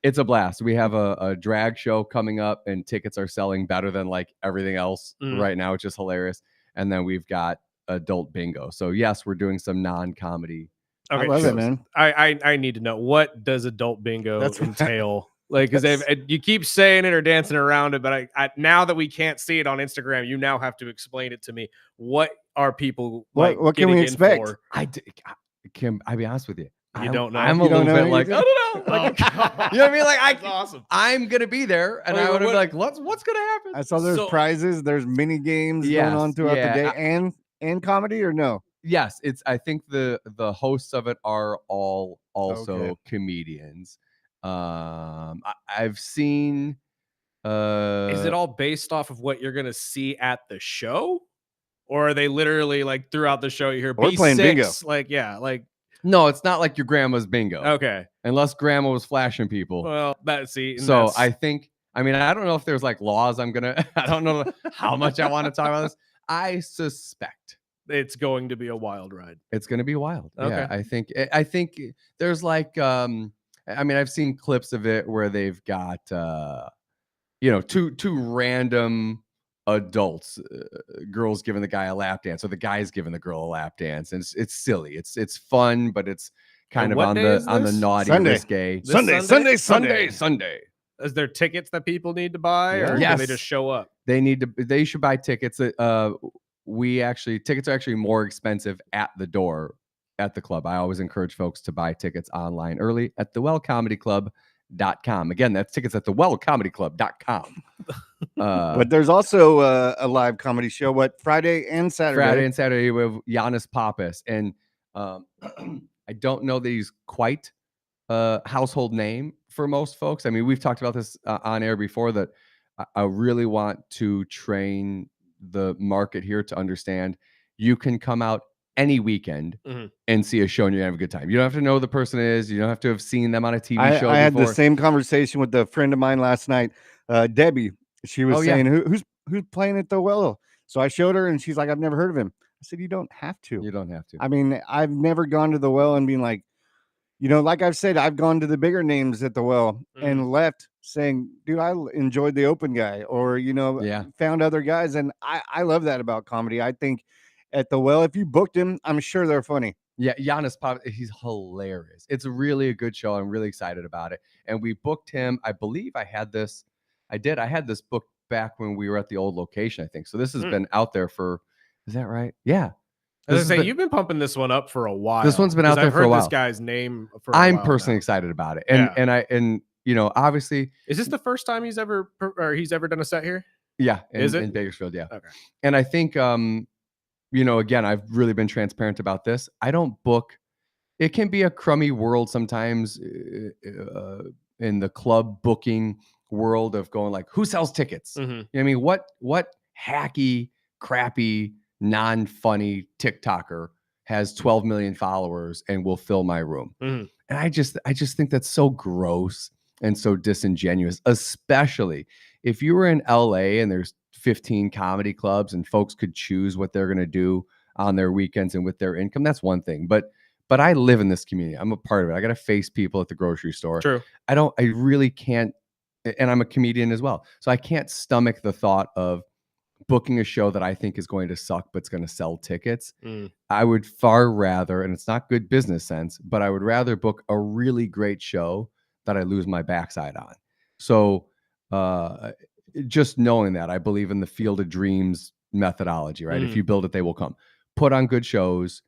It's a blast. We have a drag show coming up, and tickets are selling better than like everything else right now, which is hilarious. And then we've got adult bingo. So yes, we're doing some non-comedy. Okay, I love it, man. I need to know, what does adult bingo entail? Like, because you keep saying it or dancing around it, but I now that we can't see it on Instagram, you now have to explain it to me. What are people like? What can we expect? For? Kim, I'll be honest with you. You don't know. I'm a little bit like, I don't know. Like, Oh, you know what I mean? Like, that's awesome. I'm gonna be there, and I would be like, what's gonna happen? I saw there's prizes, there's mini games going on throughout the day, and comedy, or no? Yes, I think the hosts of it are all also comedians. I've seen. Is it all based off of what you're gonna see at the show, or are they literally like throughout the show you hear We're playing bingo? Like, yeah, like. No, it's not like your grandma's bingo. Okay. Unless grandma was flashing people. Well, I think, I don't know if there's like laws I don't know how much I want to talk about this. I suspect it's going to be a wild ride. It's going to be wild. Okay. Yeah, I think there's like, I've seen clips of it where they've got, two random adults, girls giving the guy a lap dance, or the guy's giving the girl a lap dance, and it's silly. It's fun, but it's kind of on the naughty, risque. Sunday. Is there tickets that people need to buy, or can they just show up? They should buy tickets. Tickets are actually more expensive at the door at the club. I always encourage folks to buy tickets online early at thewellcomedyclub.com. Again, that's tickets at thewellcomedyclub.com. But there's also a live comedy show. Friday and Saturday with Giannis Pappas, and I don't know that he's quite a household name for most folks. I mean, we've talked about this on air before, that I really want to train the market here to understand you can come out any weekend and see a show and you're gonna have a good time. You don't have to know who the person is. You don't have to have seen them on a TV show. I had the same conversation with a friend of mine last night, Debbie. She was saying, who's playing at the Well? So I showed her, and she's like, I've never heard of him. I said, you don't have to. You don't have to. I mean, I've never gone to the Well and been like, like I've said, I've gone to the bigger names at the Well and left saying, dude, I enjoyed the open guy, or, found other guys. And I love that about comedy. I think at the Well, if you booked him, I'm sure they're funny. Yeah, Giannis Pop, he's hilarious. It's really a good show. I'm really excited about it. And we booked him. I believe I had this booked back when we were at the old location, I think. So this has been out there for, is that right? Yeah. You've been pumping this one up for a while. This one's been out there for a while. I've heard this guy's name for a I'm while personally now. excited about it. And obviously. Is this the first time he's ever done a set here? Yeah. Is it? In Bakersfield, yeah. Okay. And I think again, I've really been transparent about this. I don't book. It can be a crummy world sometimes in the club booking world of going like, who sells tickets? Mhm. You know what I mean? What hacky, crappy, non-funny TikToker has 12 million followers and will fill my room? Mhm. And I just think that's so gross and so disingenuous, especially if you were in LA and there's 15 comedy clubs and folks could choose what they're going to do on their weekends and with their income. That's one thing. But I live in this community. I'm a part of it. I got to face people at the grocery store. True. I really can't. And I'm a comedian as well. So I can't stomach the thought of booking a show that I think is going to suck, but it's going to sell tickets. I would far rather, and it's not good business sense, but I would rather book a really great show that I lose my backside on. So just knowing that, I believe in the Field of Dreams methodology, right? If you build it, they will come. Put on good shows,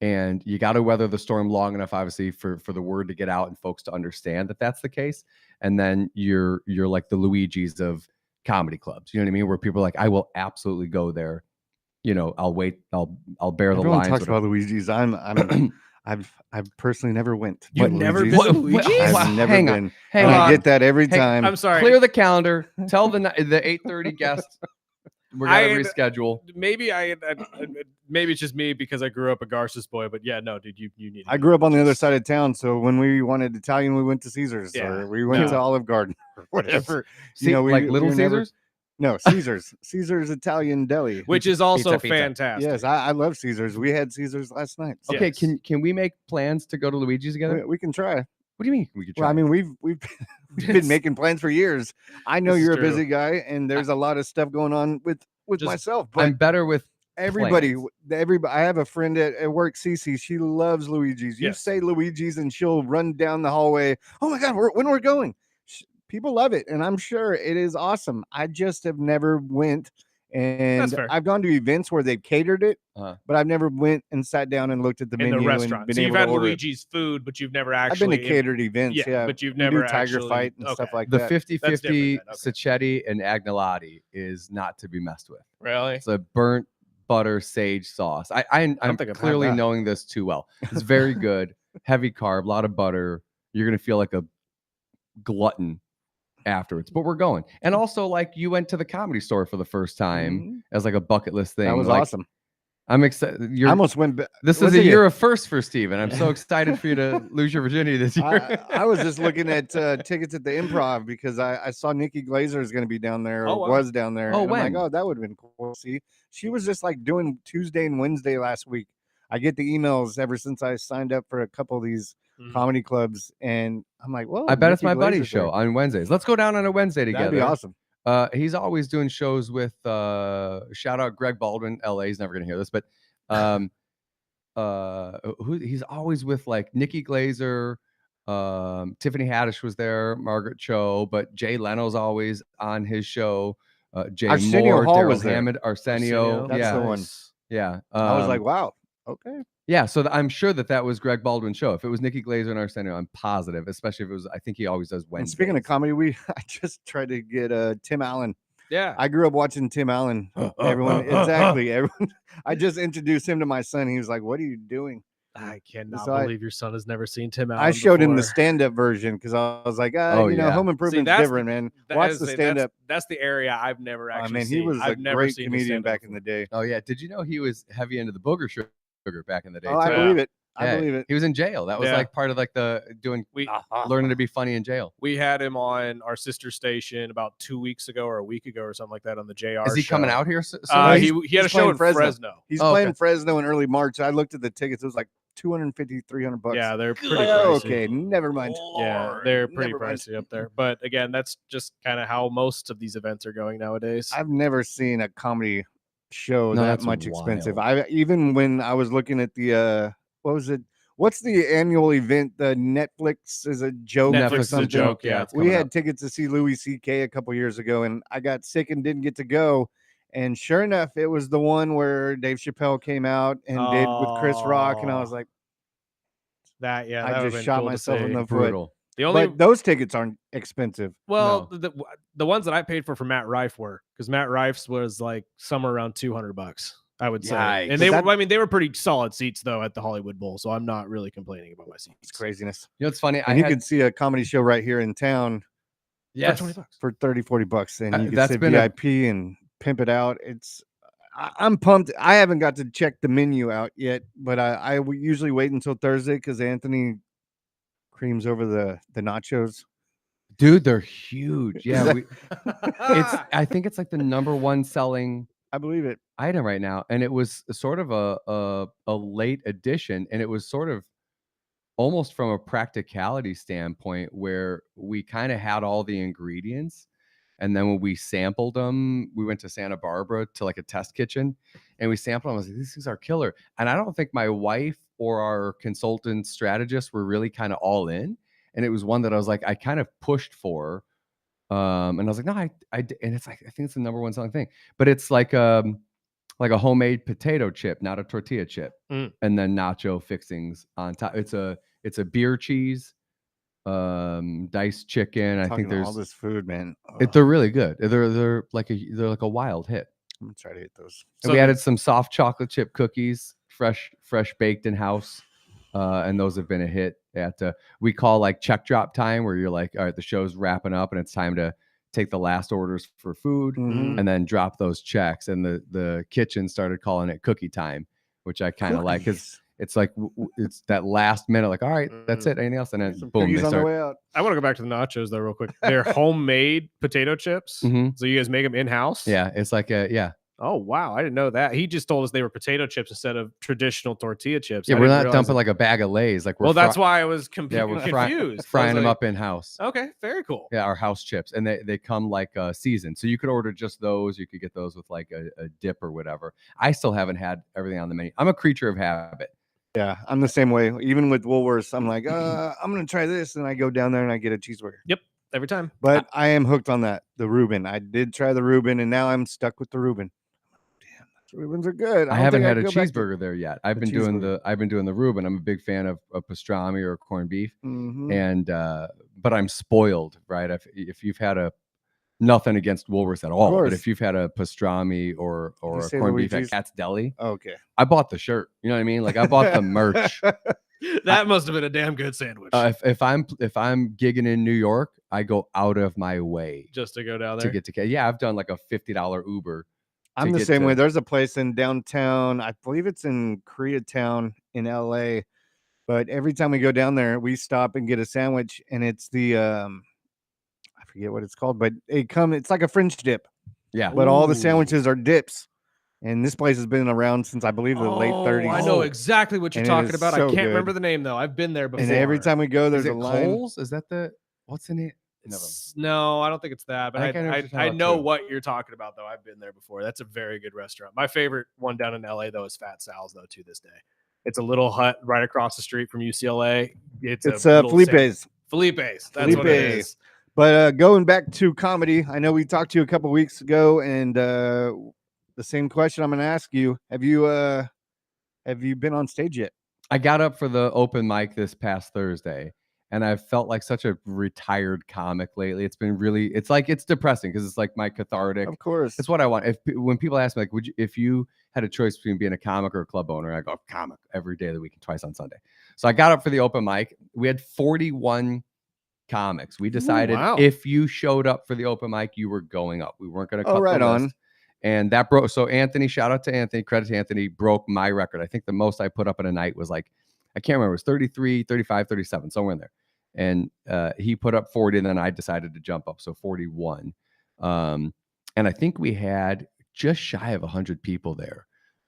and you got to weather the storm long enough, obviously, for the word to get out and folks to understand that that's the case. And then you're like the Luigi's of comedy clubs, you know what I mean? Where people are like, I will absolutely go there. I'll wait. I'll bear the Everyone lines. talks about Luigi's. I've personally never went. You've never been to Luigi's? I've never Hang been. on. Hang And on. I get that every Hey, time. I'm sorry. Clear the calendar. Tell the 8:30 guests we're gonna reschedule. Maybe maybe it's just me because I grew up a Garces boy, but yeah, no, dude, you need. I grew up on the other side of town, so when we wanted Italian, we went to Caesars, Yeah. or we went to Olive Garden, or whatever. See, like Little we never- Caesars? No, Caesars. Caesars Italian Deli. which is also Pizza. fantastic. Yes, I love Caesars. We had Caesars last night. So Okay, Yes. can we make plans to go to Luigi's together? we can try. What do you mean we could try? Well, I mean, we've been making plans for years. I know This is you're a true. busy guy, and there's a lot of stuff going on with Just- myself. But I'm better with everybody, plans. I have a friend at work, Cece. She loves Luigi's. You Yes. say Luigi's, and she'll run down the hallway. Oh my God, when we're going? People love it, and I'm sure it is awesome. I just have never went, and That's fair. I've gone to events where they've catered it, Uh-huh. but I've never went and sat down and looked at the in menu the and restaurant. been So you've able had to order it. Luigi's food, but you've never I've actually. been to catered events, yeah, but you've We do never Tiger actually, Fight and stuff like The that. 50-50 That's different Sacchetti and Agnolotti is not to be messed with. Really? It's a burnt butter sage sauce. I'm think I've had clearly that. knowing this too well. It's very good, heavy carb, a lot of butter. You're gonna feel like a glutton afterwards. But we're going. And also, like, you went to the Comedy Store for the first time Mhm. as like a bucket list thing. That was Like, awesome. I'm excited. I almost went. This is a year of first for Steven. I'm so excited for you to lose your virginity this year. I was just looking at tickets at the Improv because I saw Nikki Glazer is going to be down there, or Oh, wow. was down there. Oh, and I'm like, when? oh, that would have been cool. See, she was just like doing Tuesday and Wednesday last week. I get the emails ever since I signed up for a couple of these comedy clubs, and I'm like, well, I bet it's Nikki my buddy's Glazer's show there. on Wednesdays. Let's go down on a Wednesday together. That'd be awesome. He's always doing shows with shout out Greg Baldwin, LA. He's never gonna hear this, but he's always with like Nikki Glazer, Tiffany Haddish was there, Margaret Cho, but Jay Leno's always on his show. Jay Arsenio Moore, Hall Daryl was there. Hammond, Arsenio. That's yeah, the one. yeah. I was like, wow, okay. Yeah, so I'm sure that was Greg Baldwin's show. If it was Nikki Glazer and Arsenio, I'm positive, especially if it was. I think he always does And Wednesdays. speaking of comedy, I just tried to get Tim Allen. Yeah. I grew up watching Tim Allen. Everyone. I just introduced him to my son. He was like, "What are you doing?" I cannot So I- believe your son has never seen Tim Allen. I showed him the before. stand-up version because I was like, Oh, you know, yeah. Home See, Improvement's that's different, man. Watch the stand-up. That's the area I've never I actually mean, seen. he was I've a never great seen his comedian stand-up back in the day. Oh yeah, did you know he was heavy into the booger sugar back in the day? Oh, I too? believe it. I Yeah, believe it. He was in jail. That was Yeah. like part of like the doing We learning to be funny in jail. we had him on our sister station about 2 weeks ago or a week ago or something like that on the JR. Is he coming show. out here? Soon? He had a he's show playing in Fresno. Fresno. He's Oh, playing okay. Fresno in early March. I looked at the tickets. It was like $250, $300. Yeah, they're pretty Like, pricey. oh, okay, never mind. Yeah, they're pretty Never mind. pricey up there. But again, that's just kind of how most of these events are going nowadays. I've never seen a comedy show No, that that's much expensive. wild. Even when I was looking at the what was it? What's the annual event? The Netflix is a joke Netflix or is a something. joke. Yeah, it's We coming had up. tickets to see Louis C.K. a couple years ago, and I got sick and didn't get to go. And sure enough, it was the one where Dave Chappelle came out and did with Chris Rock, and I was like, that. Yeah, I that would've just been shot cool to myself in see. the foot. Brutal. The only But those tickets aren't expensive. well, the ones that I paid for Matt Rife were because Matt Rife's was like somewhere around $200. I would say. Yikes. And they But were, I mean, they were pretty solid seats though at the Hollywood Bowl, so I'm not really complaining about my seats. It's craziness. You know, it's funny. And you could see a comedy show right here in town yes, $20. for $30-$40, and you can that's sit been VIP and pimp it out. I'm pumped. I haven't got to check the menu out yet, but I usually wait until Thursday because Anthony creams over the nachos. dude, they're huge. Yeah, that- I think it's like the #1 selling I believe it. item right now, and it was sort of a late addition, and it was sort of almost from a practicality standpoint where we kind of had all the ingredients, and then when we sampled them, we went to Santa Barbara to like a test kitchen, and we sampled them. I was like, these things are killer. And I don't think my wife or our consultant strategists were really kind of all in, and it was one that I was like, I kind of pushed for, and I was like, no, and it's like, I think it's the #1 selling thing, but it's like a homemade potato chip, not a tortilla chip, and then nacho fixings on top. It's a beer cheese, diced chicken. I think there's all this food, man. they're really good. They're like a wild hit. I'm gonna try to hit those. And we added some soft chocolate chip cookies, fresh baked in house, and those have been a hit. We call like check drop time, where you're like, all right, the show's wrapping up and it's time to take the last orders for food and then drop those checks. And the kitchen started calling it cookie time, which I kind of like, because it's like it's that last minute, like, all right, that's it. Anything else? And then boom, they on the start. way out. I want to go back to the nachos though, real quick. They're homemade potato chips. So you guys make them in house? Yeah, it's like Oh wow, I didn't know that. He just told us they were potato chips instead of traditional tortilla chips. Yeah, I we're didn't not realize dumping like a bag of Lay's. Like, that's why I was we're confused. frying them up in house. Okay, very cool. Yeah, our house chips, and they come like seasoned, so you could order just those. You could get those with like a dip or whatever. I still haven't had everything on the menu. I'm a creature of habit. Yeah, I'm the same way. Even with Woolworths, I'm like, I'm gonna try this, and I go down there and I get a cheeseburger. Yep, every time. But I am hooked on the Reuben. I did try the Reuben, and now I'm stuck with the Reuben. Damn, those Reubens are good. I haven't had a cheeseburger there yet. I've been doing the Reuben. I'm a big fan of pastrami or corned beef, and but I'm spoiled, right? If you've had nothing against Woolworths at all, but if you've had a pastrami or a corned beef at Cat's Deli, okay, I bought the shirt. You know what I mean? Like, I bought the merch. That must have been a damn good sandwich. If I'm gigging in New York, I go out of my way just to go down there to get to. Yeah, I've done like a $50 Uber. I'm the same way. There's a place in downtown. I believe it's in Koreatown in LA. But every time we go down there, we stop and get a sandwich, and it's the I forget what it's called, but it's like a French dip. Yeah. But all the sandwiches are dips. And this place has been around since I believe the late 30s. I know exactly what you're talking about. So I can't remember the name though. I've been there before. And every time we go, there's a line. Kohl's? Is that what's in it? No, I don't think it's that. But I know what you're talking about though. I've been there before. That's a very good restaurant. My favorite one down in LA though is Fat Sal's though to this day. It's a little hut right across the street from UCLA. It's Felipe's. Felipe's. That's what it is. But going back to comedy, I know we talked to you a couple weeks ago, and the same question I'm going to ask you: Have you been on stage yet? I got up for the open mic this past Thursday, and I've felt like such a retired comic lately. It's been really, it's depressing because it's like my cathartic. Of course, it's what I want. When people ask me like, if you had a choice between being a comic or a club owner, I go comic every day of the week and twice on Sunday. So I got up for the open mic. We had 41 comics. We decided if you showed up for the open mic, you were going up. We weren't going to cut the list. And that broke. So Anthony, shout out to Anthony, credit to Anthony, broke my record. I think the most I put up in a night was like, I can't remember, it was 33, 35, 37, somewhere in there. And he put up 40, and then I decided to jump up. So 41. And I think we had just shy of 100 people there.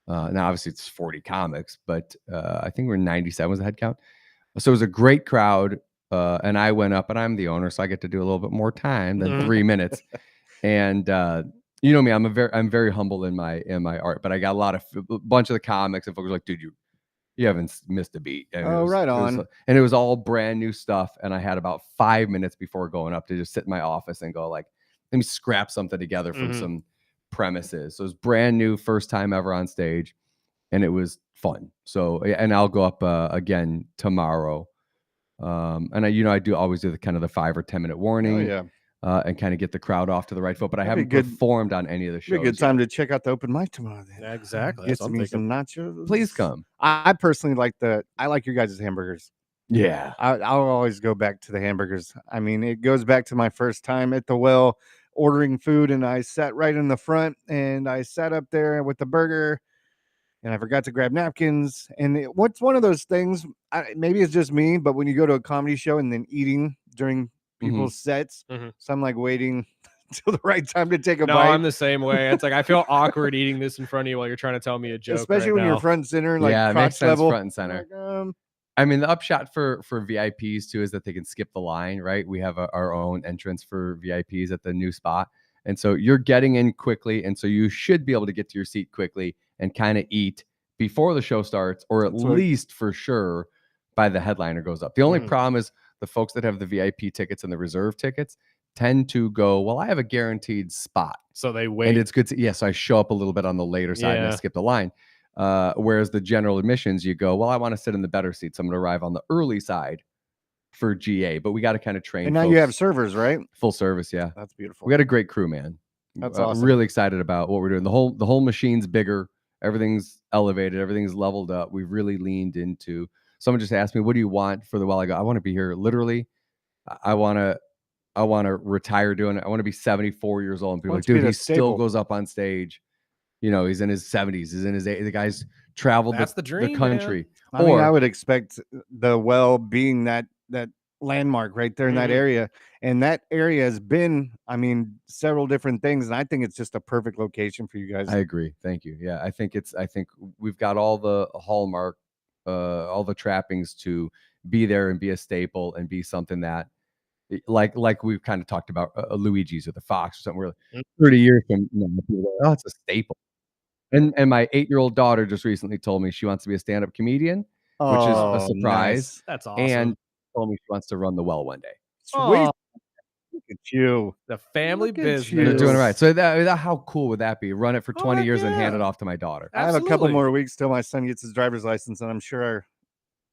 Now, obviously, it's 40 comics, but I think we're 97 was the head count. So it was a great crowd. And I went up, and I'm the owner, so I get to do a little bit more time than 3 minutes. And you know me, I'm very humble in my art, but I got a bunch of the comics and folks were like, dude, you haven't missed a beat. And it was all brand new stuff. And I had about 5 minutes before going up to just sit in my office and go like, let me scrap something together from some premises. So it was brand new, first time ever on stage, and it was fun. So, and I'll go up again tomorrow. And I do always do the kind of the 5 or 10 minute warning. and kind of get the crowd off to the right foot. But I That'd be haven't good. performed on any of the Be a shows. good time to check out the open mic tomorrow. Then Exactly. Get That's what I'm me thinking. some nachos. Please come. I personally like your guys' hamburgers. Yeah. I'll always go back to the hamburgers. I mean, it goes back to my first time at the well ordering food, and I sat right in the front, and I sat up there with the burger, and I forgot to grab napkins. And what's one of those things? Maybe it's just me, but when you go to a comedy show and then eating during people's sets, so I'm like waiting till the right time to take a No, bite. I'm the same way. It's like I feel awkward eating this in front of you while you're trying to tell me a joke. Especially right when now. you're front and center, like Yeah, it crotch makes sense, level. front and center. I mean, the upshot for VIPs too is that they can skip the line, right? We have our own entrance for VIPs at the new spot. And so you're getting in quickly. And so you should be able to get to your seat quickly and kind of eat before the show starts, or at least for sure by the headliner goes up. The only problem is the folks that have the VIP tickets and the reserve tickets tend to go, well, I have a guaranteed spot. So they wait. And it's good to, so I show up a little bit on the later side and I skip the line. Whereas the general admissions, you go, well, I want to sit in the better seats. I'm going to arrive on the early side for GA, but we got to kind of train. And now you have servers, right? Full service. Yeah. That's beautiful. We got a great crew, man. That's awesome. Really excited about what we're doing. The whole machine's bigger. Everything's elevated. Everything's leveled up. We've really leaned into, someone just asked me, what do you want for the well? I go, I want to be here. Literally. I want to retire doing it. I want to be 74 years old. And people are like, dude, he still goes up on stage. You know, he's in his 70s. He's in his 80s. The guy's traveled the dream, the country. I mean, I would expect the well being that landmark right there in that area. And that area has been, I mean, several different things. And I think it's just a perfect location for you guys. I agree. Thank you. Yeah, I think we've got all the hallmark, all the trappings to be there and be a staple and be something that, like we've kind of talked about Luigi's or the Fox or something. Where 30 years from now, people are like, oh, it's a staple. And my 8-year-old daughter just recently told me she wants to be a stand-up comedian, which is a surprise. Nice. That's awesome. And told me she wants to run the well one day. Sweet. Look at you. The family business. They're doing it right. So how cool would that be? Run it for 20 years and hand it off to my daughter. I have a couple more weeks till my son gets his driver's license, and I'm sure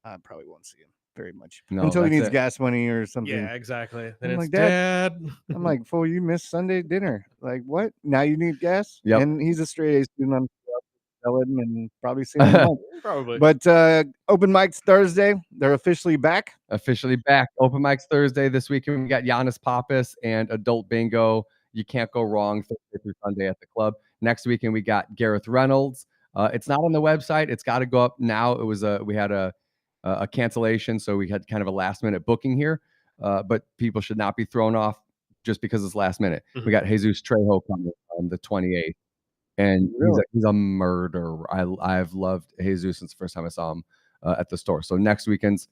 I probably won't see him very much until he needs gas money or something. Yeah, exactly. Then I'm it's like, Dad. I'm like, fool, you missed Sunday dinner. Like, what? Now you need gas? Yep. And he's a straight A student. I'm selling and probably seeing him. Probably. But open mics Thursday. They're officially back. Officially back. Open mics Thursday. This weekend we got Giannis Pappas and Adult Bingo. You can't go wrong Thursday through Sunday at the club. Next weekend we got Gareth Reynolds. It's not on the website. It's got to go up now. It was we had a cancellation, so we had kind of a last minute booking here. But people should not be thrown off just because it's last minute. We got Jesus Trejo coming on the 28th. And he's a murderer. I've loved Jesus since the first time I saw him at the store. So next weekend's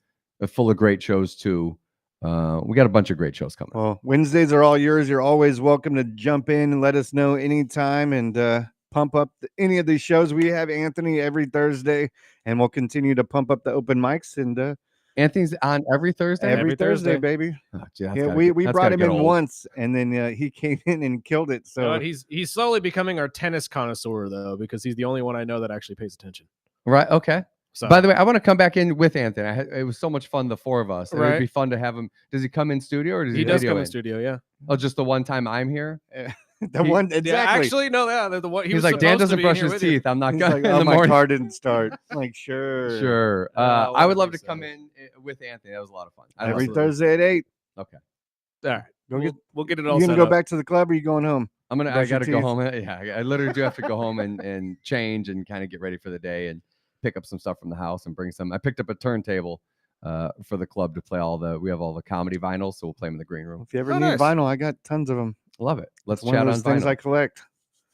full of great shows too. We got a bunch of great shows coming. Well, Wednesdays are all yours. You're always welcome to jump in and let us know anytime and pump up any of these shows. We have Anthony every Thursday, and we'll continue to pump up the open mics. And Anthony's on every Thursday. Every Thursday, baby. Oh, yeah, we brought him in once, and then he came in and killed it. So he's slowly becoming our tennis connoisseur, though, because he's the only one I know that actually pays attention. Right. Okay. So, by the way, I want to come back in with Anthony. It was so much fun, the four of us. It would be fun to have him. Does he come in studio or does he does come in studio? Yeah. Oh, just the one time I'm here. Exactly. Yeah, actually, no, the one he's like, Dan doesn't brush his teeth. I'm not going. Like, my car didn't start. I'm like, sure. I would love to come in with Anthony. That was a lot of fun. Every Thursday at 8. Okay. All right. We'll get it all. You gonna go back to the club, or are you going home? I gotta go home. Yeah, I literally do have to go home and change and kind of get ready for the day and pick up some stuff from the house and bring some. I picked up a turntable for the club to play we have all the comedy vinyls, so we'll play them in the green room. If you ever need vinyl, I got tons of them. Love it. Let's chat on those things vinyl. I collect.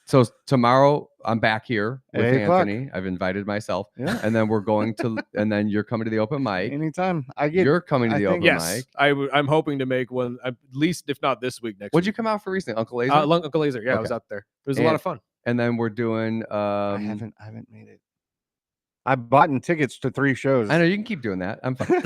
So tomorrow I'm back here with 8 o'clock. Anthony. I've invited myself. Yeah. And then we're going to, and then you're coming to the open mic. Anytime You're coming to the open yes, mic. I'm hoping to make one at least, if not this week, next What'd week. you come out for recently? Uncle Laser? Uncle Laser. Yeah, I was out there. It was a lot of fun. And then we're doing I haven't made it. I bought tickets to 3 shows. I know you can keep doing that. I'm fine.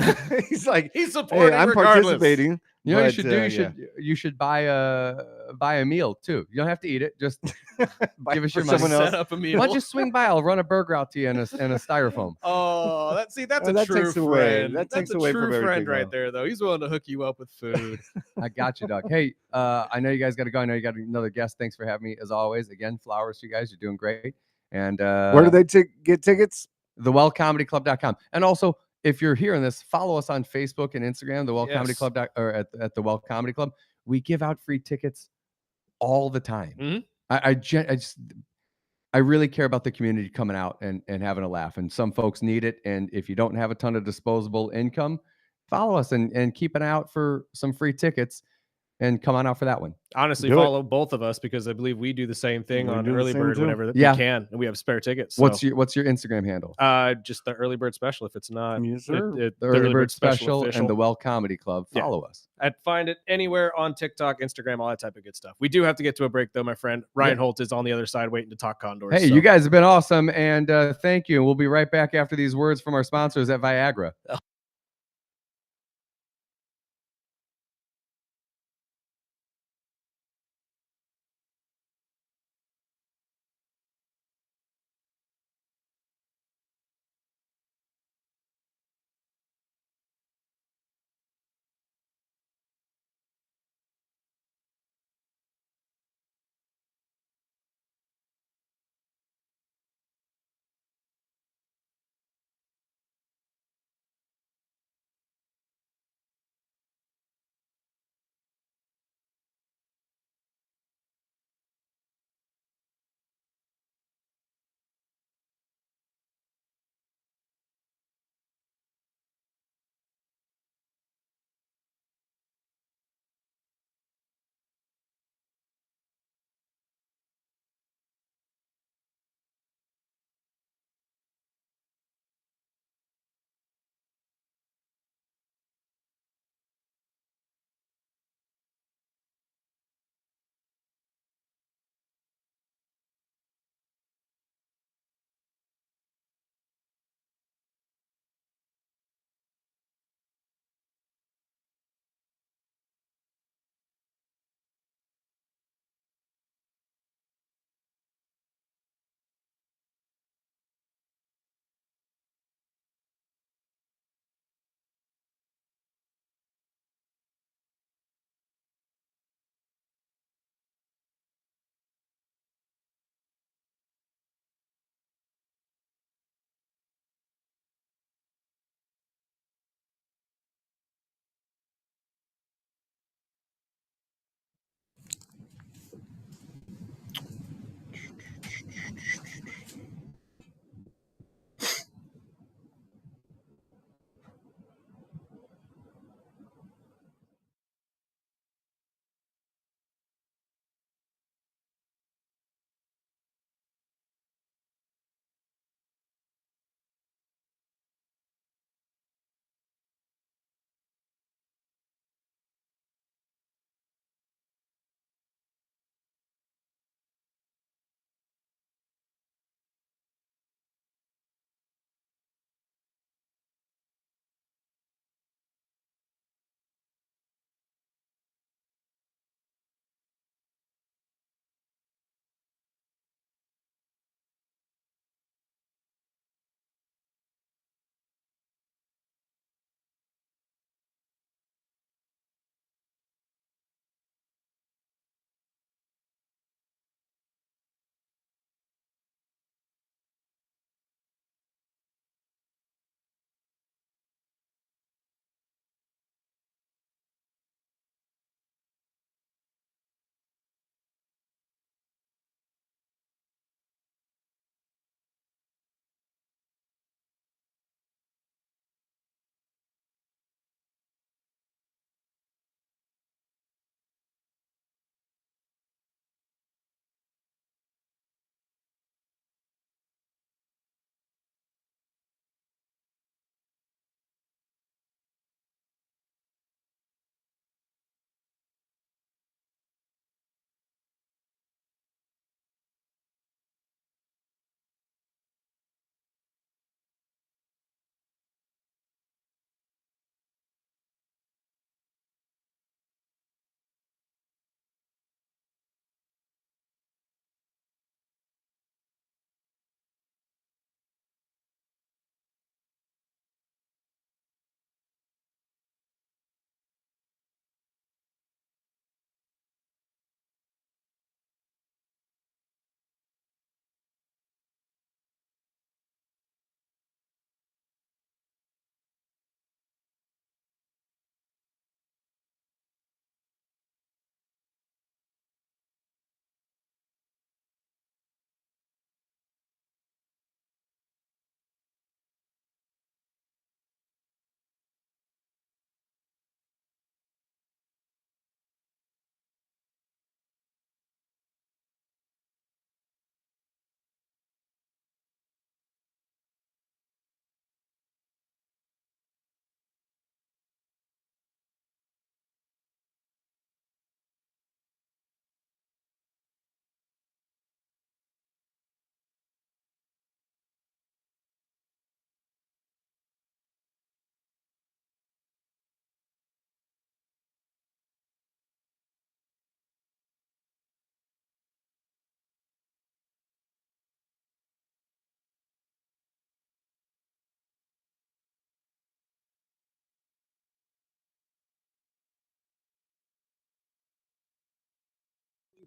He's like, he's supporting. I'm regardless. participating. You know what you But, should do? You yeah. should buy a meal too. You don't have to eat it. Just give us for your money. someone else. Set up a Why meal. don't you swing by? I'll run a burger out to you in a styrofoam. Oh, that's Oh, a that true takes away- friend. that That's takes a away true from friend everything, right though. there, though. He's willing to hook you up with food. I got you, Doug. Hey, I know you guys got to go. I know you got another guest. Thanks for having me as always. Again, flowers to you guys. You're doing great. And Where do they get tickets? thewellcomedyclub.com. And also, if you're hearing this, follow us on Facebook and Instagram, the Well Comedy Yes. Club, or at the Well Comedy Club. We give out free tickets all the time. Mhm. I really care about the community coming out and having a laugh. And some folks need it. And if you don't have a ton of disposable income, follow us and keep an eye out for some free tickets and come on out for that one. Honestly, Do it. follow both of us because I believe we do the same thing We on do the Early same Bird too. whenever Yeah. we can, and we have spare tickets. What's So, your Instagram handle? just the Early Bird Special. If it's not, Yes, sir. The Early Bird Special official. and the Well Comedy Club. Yeah. Follow us. I'd find it anywhere on TikTok, Instagram, all that type of good stuff. We do have to get to a break though, my friend. Ryan Holt is on the other side waiting to talk Condors. Hey, so. you guys have been awesome, and thank you. We'll be right back after these words from our sponsors at Viagra.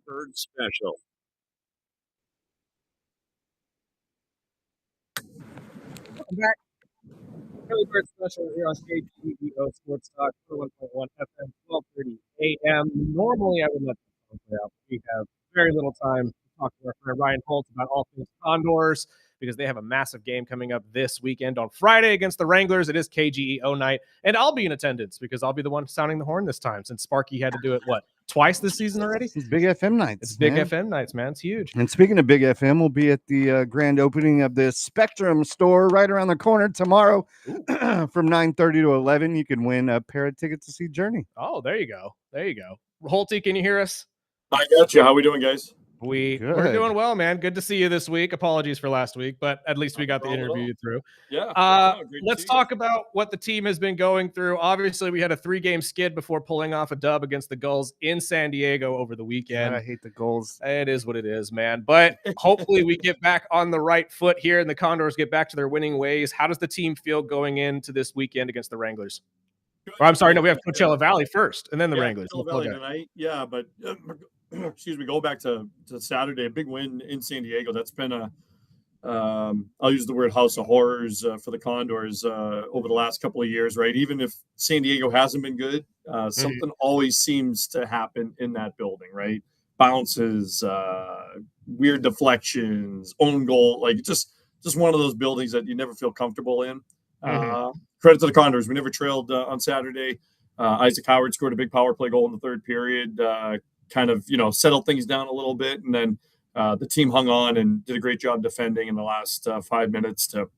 Bird Special. Welcome back. Early Bird Special here on KGEO Sports Talk, 101.1 FM, 12:30 a.m. Normally, I would let the phone play out. We have very little time to talk to our friend Ryan Holt about all things Condors because they have a massive game coming up this weekend on Friday against the Wranglers. It is KGEO night, and I'll be in attendance because I'll be the one sounding the horn this time since Sparky had to do it, twice this season already? It's Big FM nights. It's Big man. FM nights, man. It's huge. And speaking of Big FM, we'll be at the grand opening of the Spectrum store right around the corner tomorrow from 9:30 to 11. You can win a pair of tickets to see Journey. Oh, there you go. There you go. Holty, can you hear us? I got you. How we doing, guys? We're Good. doing well, man. Good to see you this week. Apologies for last week, but at least we got the interview through. Yeah. Let's talk about what the team has been going through. Obviously, we had a 3-game skid before pulling off a dub against the Gulls in San Diego over the weekend. I hate the goals. It is what it is, man. But hopefully we get back on the right foot here and the Condors get back to their winning ways. How does the team feel going into this weekend against the Wranglers? Or, I'm sorry, no, we have Coachella Valley first and then the Wranglers. Coachella Valley tonight. Yeah, but excuse me, go back to Saturday, a big win in San Diego. That's been I'll use the word house of horrors for the Condors over the last couple of years, right? Even if San Diego hasn't been good, something always seems to happen in that building, right? Bounces, weird deflections, own goal, like just one of those buildings that you never feel comfortable in. Credit to the Condors. We never trailed on Saturday. Isaac Howard scored a big power play goal in the third period, kind of, settled things down a little bit. And then the team hung on and did a great job defending in the last 5 minutes to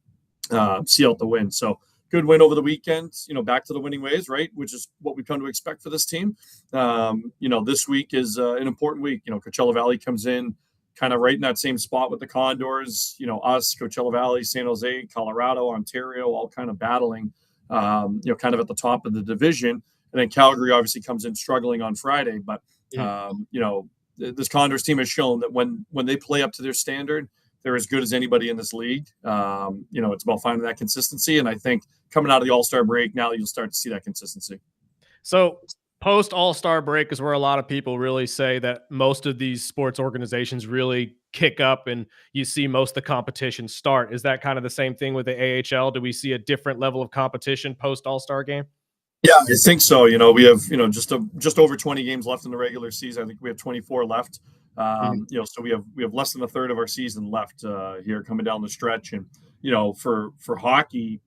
see out the win. So good win over the weekend, back to the winning ways, right? Which is what we come to expect for this team. This week is an important week. Coachella Valley comes in kind of right in that same spot with the Condors, us, Coachella Valley, San Jose, Colorado, Ontario, all kind of battling, kind of at the top of the division. And then Calgary obviously comes in struggling on Friday. But, this Condors team has shown that when they play up to their standard, they're as good as anybody in this league. It's about finding that consistency. And I think coming out of the All-Star break, now you'll start to see that consistency. So post All-Star break is where a lot of people really say that most of these sports organizations really kick up and you see most of the competition start. Is that kind of the same thing with the AHL? Do we see a different level of competition post All-Star game? Yeah, I think so. We have, just over 20 games left in the regular season. I think we have 24 left. So we have less than a third of our season left here coming down the stretch. And, for hockey,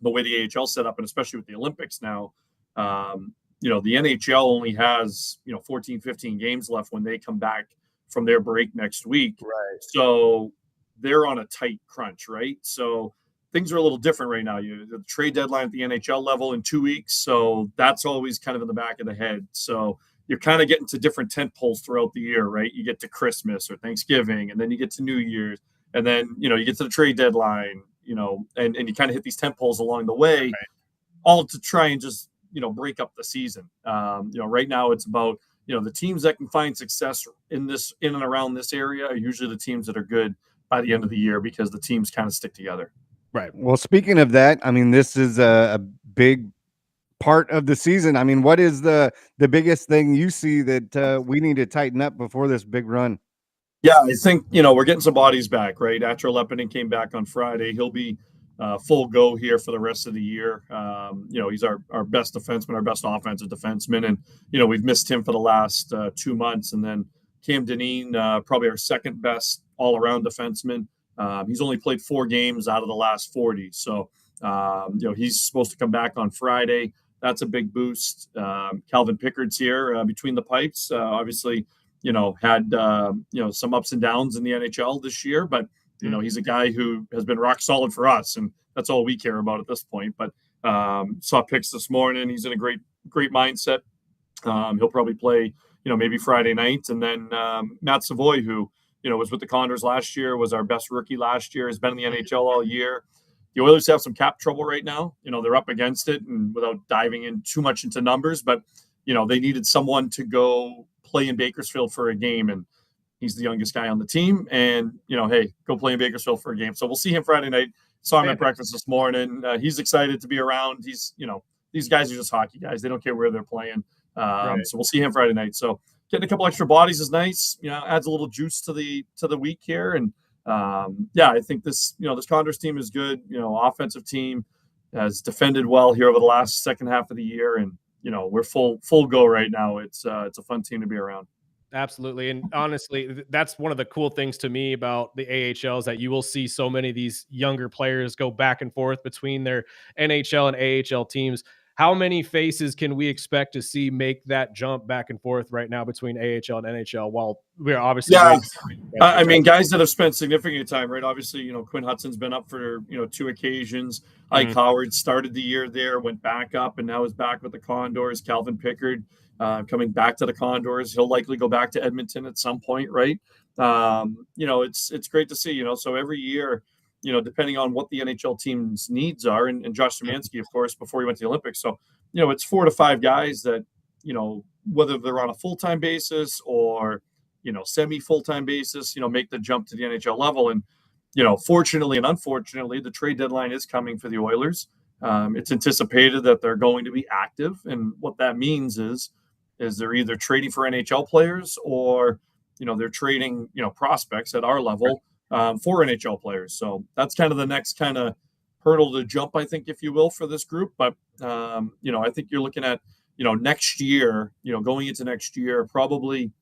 the way the AHL set up, and especially with the Olympics now, the NHL only has, 14, 15 games left when they come back from their break next week. Right. So they're on a tight crunch, right? So things are a little different right now. The trade deadline at the NHL level in 2 weeks. So that's always kind of in the back of the head. So you're kind of getting to different tent poles throughout the year, right? You get to Christmas or Thanksgiving, and then you get to New Year's, and then, you get to the trade deadline, and you kind of hit these tent poles along the way, right, all to try and just, break up the season. Right now it's about, the teams that can find success in and around this area are usually the teams that are good by the end of the year because the teams kind of stick together. Right. Well, speaking of that, this is a big part of the season. What is the biggest thing you see that we need to tighten up before this big run? Yeah, I think, we're getting some bodies back, right? Atro Lepinen came back on Friday. He'll be full go here for the rest of the year. He's our best defenseman, our best offensive defenseman. And, we've missed him for the last 2 months. And then Cam Dineen, probably our second best all-around defenseman. He's only played 4 games out of the last 40. So, he's supposed to come back on Friday. That's a big boost. Calvin Pickard's here between the pipes. Obviously, had, some ups and downs in the NHL this year, but, he's a guy who has been rock solid for us, and that's all we care about at this point. But saw Picks this morning. He's in a great mindset. He'll probably play, maybe Friday night. And then Matt Savoy, who, was with the Condors last year, was our best rookie last year, has been in the NHL all year. The Oilers have some cap trouble right now. They're up against it, and without diving in too much into numbers, but, they needed someone to go play in Bakersfield for a game, and he's the youngest guy on the team. And, hey, go play in Bakersfield for a game. So we'll see him Friday night. Saw him at breakfast this morning. He's excited to be around. He's, these guys are just hockey guys. They don't care where they're playing. Right. So we'll see him Friday night. So, getting a couple extra bodies is nice. Adds a little juice to the week here. And I think this Condors team is good. Offensive team has defended well here over the last second half of the year, and we're full go right now. It's a fun team to be around. Absolutely. And honestly, that's one of the cool things to me about the AHL is that you will see so many of these younger players go back and forth between their NHL and AHL teams. How many faces can we expect to see make that jump back and forth right now between AHL and NHL? While we're obviously, I mean, guys that have spent significant time, right? Obviously, Quinn Hudson's been up for 2 occasions. Ike Howard started the year there, went back up, and now is back with the Condors. Calvin Pickard coming back to the Condors. He'll likely go back to Edmonton at some point, right? It's great to see. So every year, depending on what the NHL team's needs are, and Josh Szymanski, of course, before he went to the Olympics. So, it's 4 to 5 guys that, whether they're on a full-time basis or, semi-full-time basis, make the jump to the NHL level. And, fortunately and unfortunately, the trade deadline is coming for the Oilers. It's anticipated that they're going to be active. And what that means is they're either trading for NHL players or, they're trading, prospects at our level for NHL players. So that's kind of the next kind of hurdle to jump, I think, if you will, for this group. But, I think you're looking at, next year, going into next year, probably,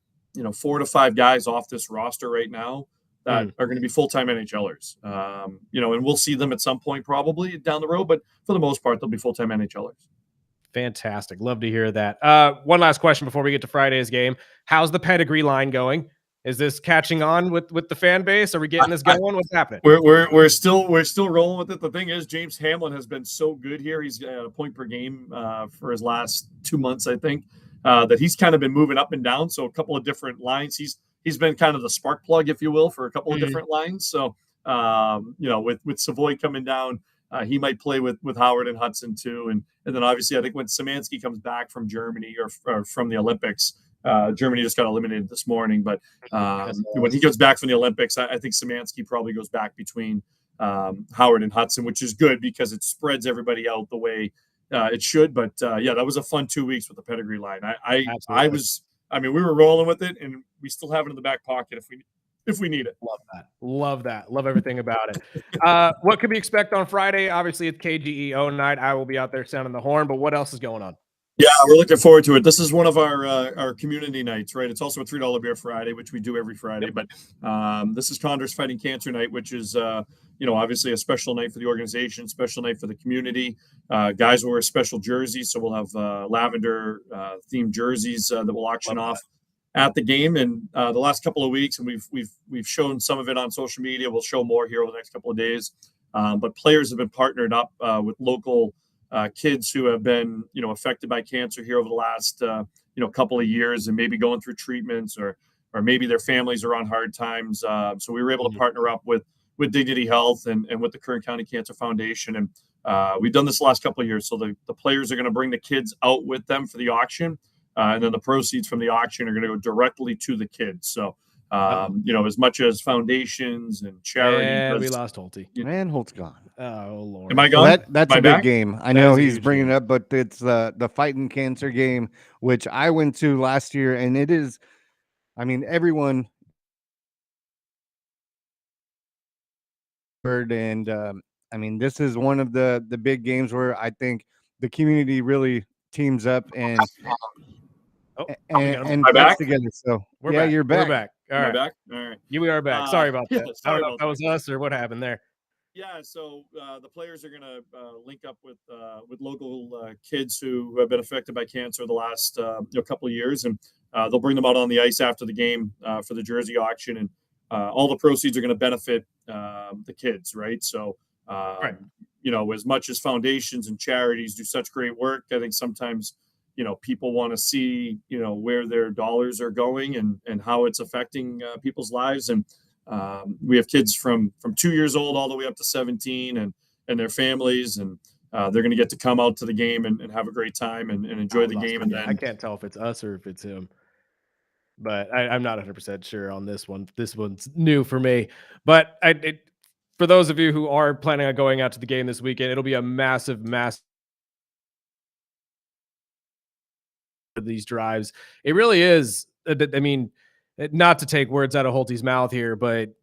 4 to 5 guys off this roster right now that are going to be full-time NHLers. And we'll see them at some point probably down the road, but for the most part, they'll be full-time NHLers. Fantastic. Love to hear that. One last question before we get to Friday's game. How's the pedigree line going? Is this catching on with the fan base? Are we getting this going? What's happening? We're still rolling with it. The thing is, James Hamlin has been so good here. He's at a point per game for his last 2 months, I think, that he's kind of been moving up and down. So a couple of different lines. He's been kind of the spark plug, if you will, for a couple of different lines. So with Savoy coming down, he might play with Howard and Hudson too. And then obviously I think when Szymanski comes back from Germany or from the Olympics, Germany just got eliminated this morning, but when he comes back from the Olympics, I think Szymanski probably goes back between Howard and Hudson, which is good because it spreads everybody out the way it should. But that was a fun 2 weeks with the pedigree line. We were rolling with it, and we still have it in the back pocket if we need it. Love that. Love everything about it. What can we expect on Friday? Obviously, it's KGEO night. I will be out there sounding the horn, but what else is going on? Yeah, we're looking forward to it. This is one of our community nights, right? It's also a $3 beer Friday, which we do every Friday. But this is Condors Fighting Cancer Night, which is, obviously a special night for the organization, special night for the community. Guys will wear special jerseys, so we'll have lavender themed jerseys that we'll auction off at the game. And the last couple of weeks, and we've shown some of it on social media. We'll show more here over the next couple of days. But players have been partnered up with local kids who have been, affected by cancer here over the last, couple of years and maybe going through treatments or maybe their families are on hard times. So we were able to partner up with Dignity Health and with the Kern County Cancer Foundation. And we've done this the last couple of years. So the players are going to bring the kids out with them for the auction. And then the proceeds from the auction are going to go directly to the kids. So, as much as foundations and charity. Yeah, we lost Holty. Man, Holt's gone. Oh, Lord. Am I gone? Well, that's a big game. I know he's bringing game. it up, but it's the Fighting Cancer game, which I went to last year, and it is, everyone heard, and this is one of the big games where I think the community really teams up and back together. So We're back. you're back. We're back. All right. Back? All right. We are back. Sorry about that. I sorry don't know if that was us or what happened there. Yeah, so the players are going to link up with local kids who have been affected by cancer the last couple of years, and they'll bring them out on the ice after the game for the jersey auction, and all the proceeds are going to benefit the kids, right? So, as much as foundations and charities do such great work, I think sometimes people want to see where their dollars are going and how it's affecting people's lives, and we have kids from 2 years old all the way up to 17 and their families, and they're going to get to come out to the game and have a great time and enjoy the game. And then I can't tell if it's us or if it's him, but I'm not 100% sure on this one. This one's new for me, but for those of you who are planning on going out to the game this weekend, it'll be a massive these drives. It really is I mean, not to take words out of Holt's mouth here, but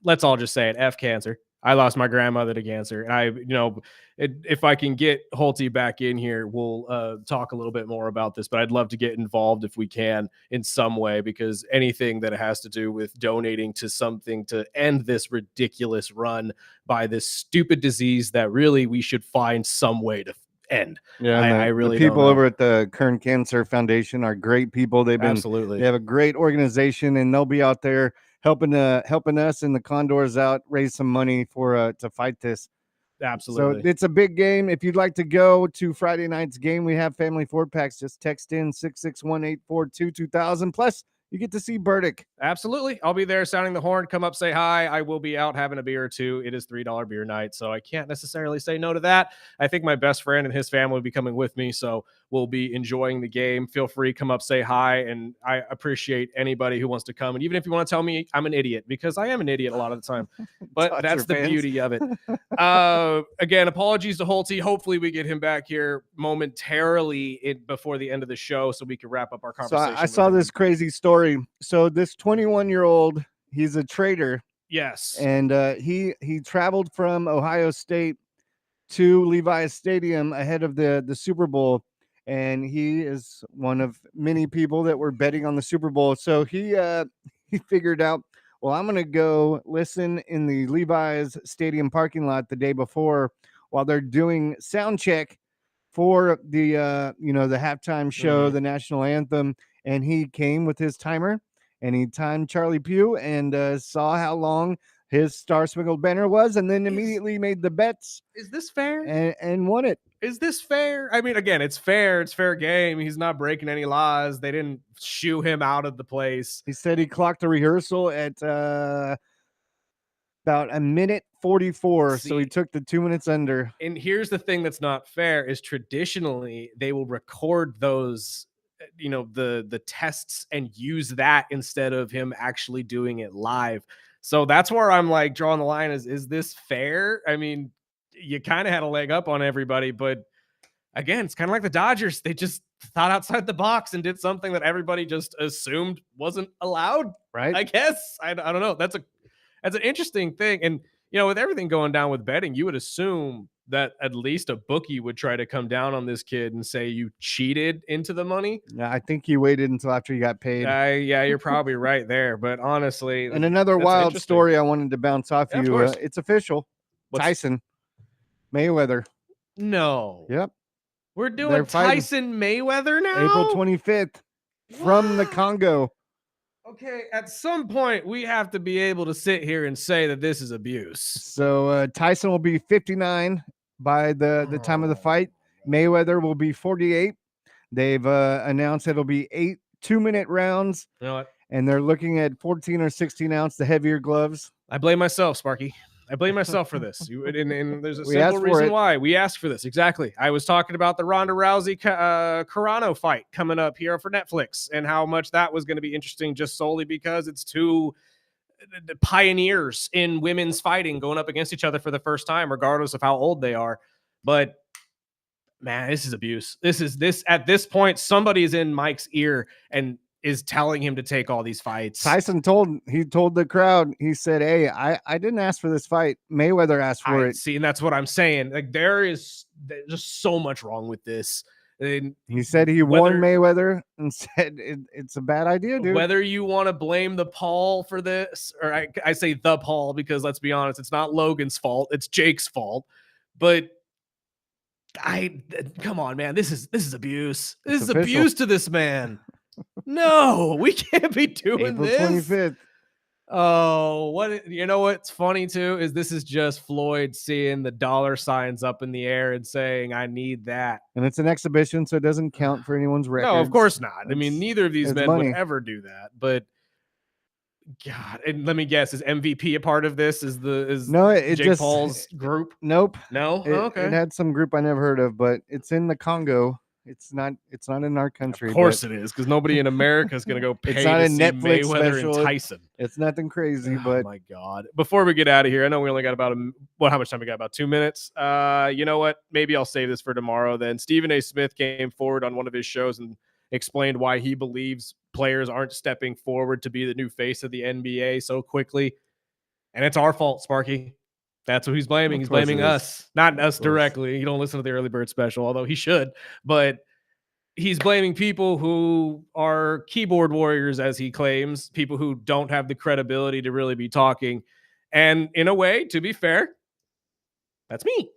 let's all just say it. F cancer. I lost my grandmother to cancer. And if I can get Holty back in here, we'll talk a little bit more about this, but I'd love to get involved if we can in some way, because anything that has to do with donating to something to end this ridiculous run by this stupid disease that really we should find some way to end. Yeah, I really the people don't know. over at the Kern Cancer Foundation are great people. They Absolutely. have a great organization, and they'll be out there helping us and the Condors out, raise some money for to fight this. Absolutely. So it's a big game. If you'd like to go to Friday night's game, we have family 4-packs. Just text in 661-842-2000. Plus, you get to see Burdick. Absolutely. I'll be there sounding the horn. Come up, say hi. I will be out having a beer or two. It is $3 beer night, so I can't necessarily say no to that. I think my best friend and his family will be coming with me, so we'll be enjoying the game. Feel free, come up, say hi, and I appreciate anybody who wants to come. And even if you want to tell me I'm an idiot, because I am an idiot a lot of the time, but that's the beauty of it. Again, apologies to Holtzy. Hopefully we get him back here momentarily before the end of the show so we can wrap up our conversation. So I saw this crazy story. So this 21-year-old, he's a trader. Yes. And he traveled from Ohio State to Levi's Stadium ahead of the Super Bowl. And he is one of many people that were betting on the Super Bowl. So he figured out, well, I'm going to go listen in the Levi's Stadium parking lot the day before while they're doing sound check for the the halftime show, the national anthem. And he came with his timer and he timed Charlie Pugh and saw how long his Star Spangled Banner was, and then immediately made the bets. Is this fair? And won it. Is this fair? I mean, again, it's fair. It's fair game. He's not breaking any laws. They didn't shoo him out of the place. He said he clocked a rehearsal at about 1:44. So he took the 2 minutes under. And here's the thing that's not fair is traditionally they will record those, the tests and use that instead of him actually doing it live. So that's where I'm like drawing the line is this fair? I mean, you kind of had a leg up on everybody, but again, it's kind of like the Dodgers. They just thought outside the box and did something that everybody just assumed wasn't allowed. Right. I guess. I don't know. That's an interesting thing. And, with everything going down with betting, you would assume that at least a bookie would try to come down on this kid and say you cheated into the money. Yeah, I think he waited until after he got paid. Yeah, you're probably right there. But honestly, and another wild story I wanted to bounce off you. It's official. Tyson Mayweather. No. Yep. We're doing Tyson Mayweather now? April 25th from the Congo. Okay, at some point, we have to be able to sit here and say that this is abuse. So Tyson will be 59 by the time of the fight. Mayweather will be 48. They've announced it'll be 8 2-minute rounds. You know what? And they're looking at 14 or 16 ounce, the heavier gloves. I blame myself, Sparky. I blame myself for this. And there's a simple reason why. We asked for this. Exactly. I was talking about the Ronda Rousey Carano fight coming up here for Netflix and how much that was going to be interesting just solely because it's two pioneers in women's fighting going up against each other for the first time, regardless of how old they are. But man, this is abuse. This at this point, somebody is in Mike's ear and is telling him to take all these fights. Tyson told the crowd, he said, hey, I didn't ask for this fight. Mayweather asked for it. See, and that's what I'm saying. Like there's just so much wrong with this. And he said he warned Mayweather and said it's a bad idea, dude. Whether you want to blame the Paul for this, or I say the Paul because let's be honest, it's not Logan's fault, it's Jake's fault. But come on, man, this is abuse. This is abuse to this man. No, we can't be doing April this. 25th. Oh, what's funny too is this is just Floyd seeing the dollar signs up in the air and saying, I need that. And it's an exhibition, so it doesn't count for anyone's record. No, of course not. I mean, neither of these men money. would ever do that. But God, and let me guess, is MVP a part of this? Is Jake Paul's group? Nope. No? Okay. It had some group I never heard of, but it's in the Congo. It's not in our country. Of course it is, because nobody in America is going to go pay it's not to a see Netflix Mayweather special. and Tyson. It's nothing crazy, but oh my God. Before we get out of here, I know we only got about how much time we got? About 2 minutes. You know what? Maybe I'll save this for tomorrow then. Stephen A. Smith came forward on one of his shows and explained why he believes players aren't stepping forward to be the new face of the NBA so quickly. And it's our fault, Sparky. That's who he's blaming. He's blaming us, not us directly. You don't listen to the early bird special, although he should. But he's blaming people who are keyboard warriors, as he claims, people who don't have the credibility to really be talking. And in a way, to be fair, that's me.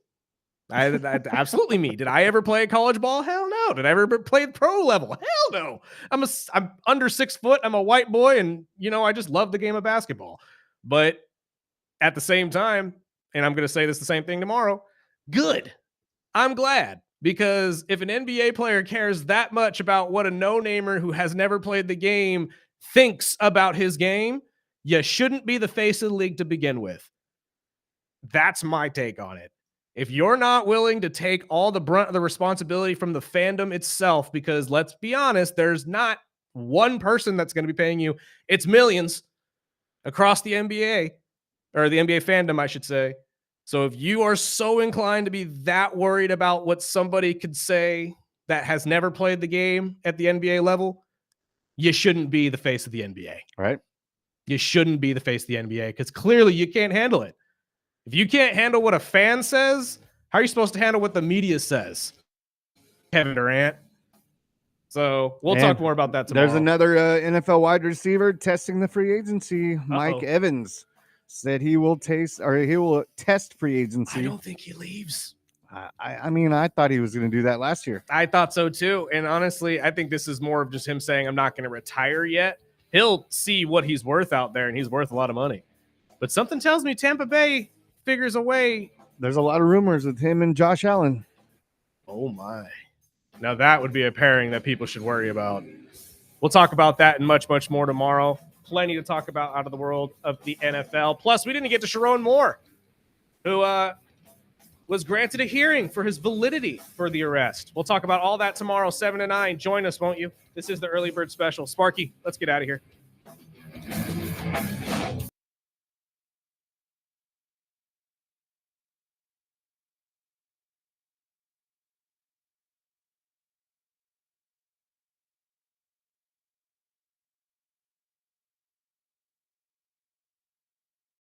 I absolutely me. Did I ever play college ball? Hell no. Did I ever play pro level? Hell no. I'm under 6 foot. I'm a white boy, and I just love the game of basketball. But at the same time, and I'm going to say this the same thing tomorrow, good. I'm glad, because if an NBA player cares that much about what a no-namer who has never played the game thinks about his game, you shouldn't be the face of the league to begin with. That's my take on it. If you're not willing to take all the brunt of the responsibility from the fandom itself, because let's be honest, there's not one person that's going to be paying you. It's millions across the NBA, or the NBA fandom, I should say. So if you are so inclined to be that worried about what somebody could say that has never played the game at the NBA level, you shouldn't be the face of the NBA. Right? You shouldn't be the face of the NBA, because clearly you can't handle it. If you can't handle what a fan says, how are you supposed to handle what the media says? Kevin Durant. So we'll talk more about that tomorrow. There's another NFL wide receiver testing the free agency. Mike Evans said he will test free agency. I don't think he leaves. I mean, I thought he was going to do that last year. I thought so too. And honestly, I think this is more of just him saying, I'm not going to retire yet. He'll see what he's worth out there, and he's worth a lot of money. But something tells me Tampa Bay figures a way. There's a lot of rumors with him and Josh Allen. Oh my. Now that would be a pairing that people should worry about. We'll talk about that and much, much more tomorrow. Plenty to talk about out of the world of the NFL. Plus, we didn't get to Sharon Moore, who was granted a hearing for his validity for the arrest. We'll talk about all that tomorrow, 7 to 9. Join us, won't you? This is the Early Bird Special. Sparky, let's get out of here.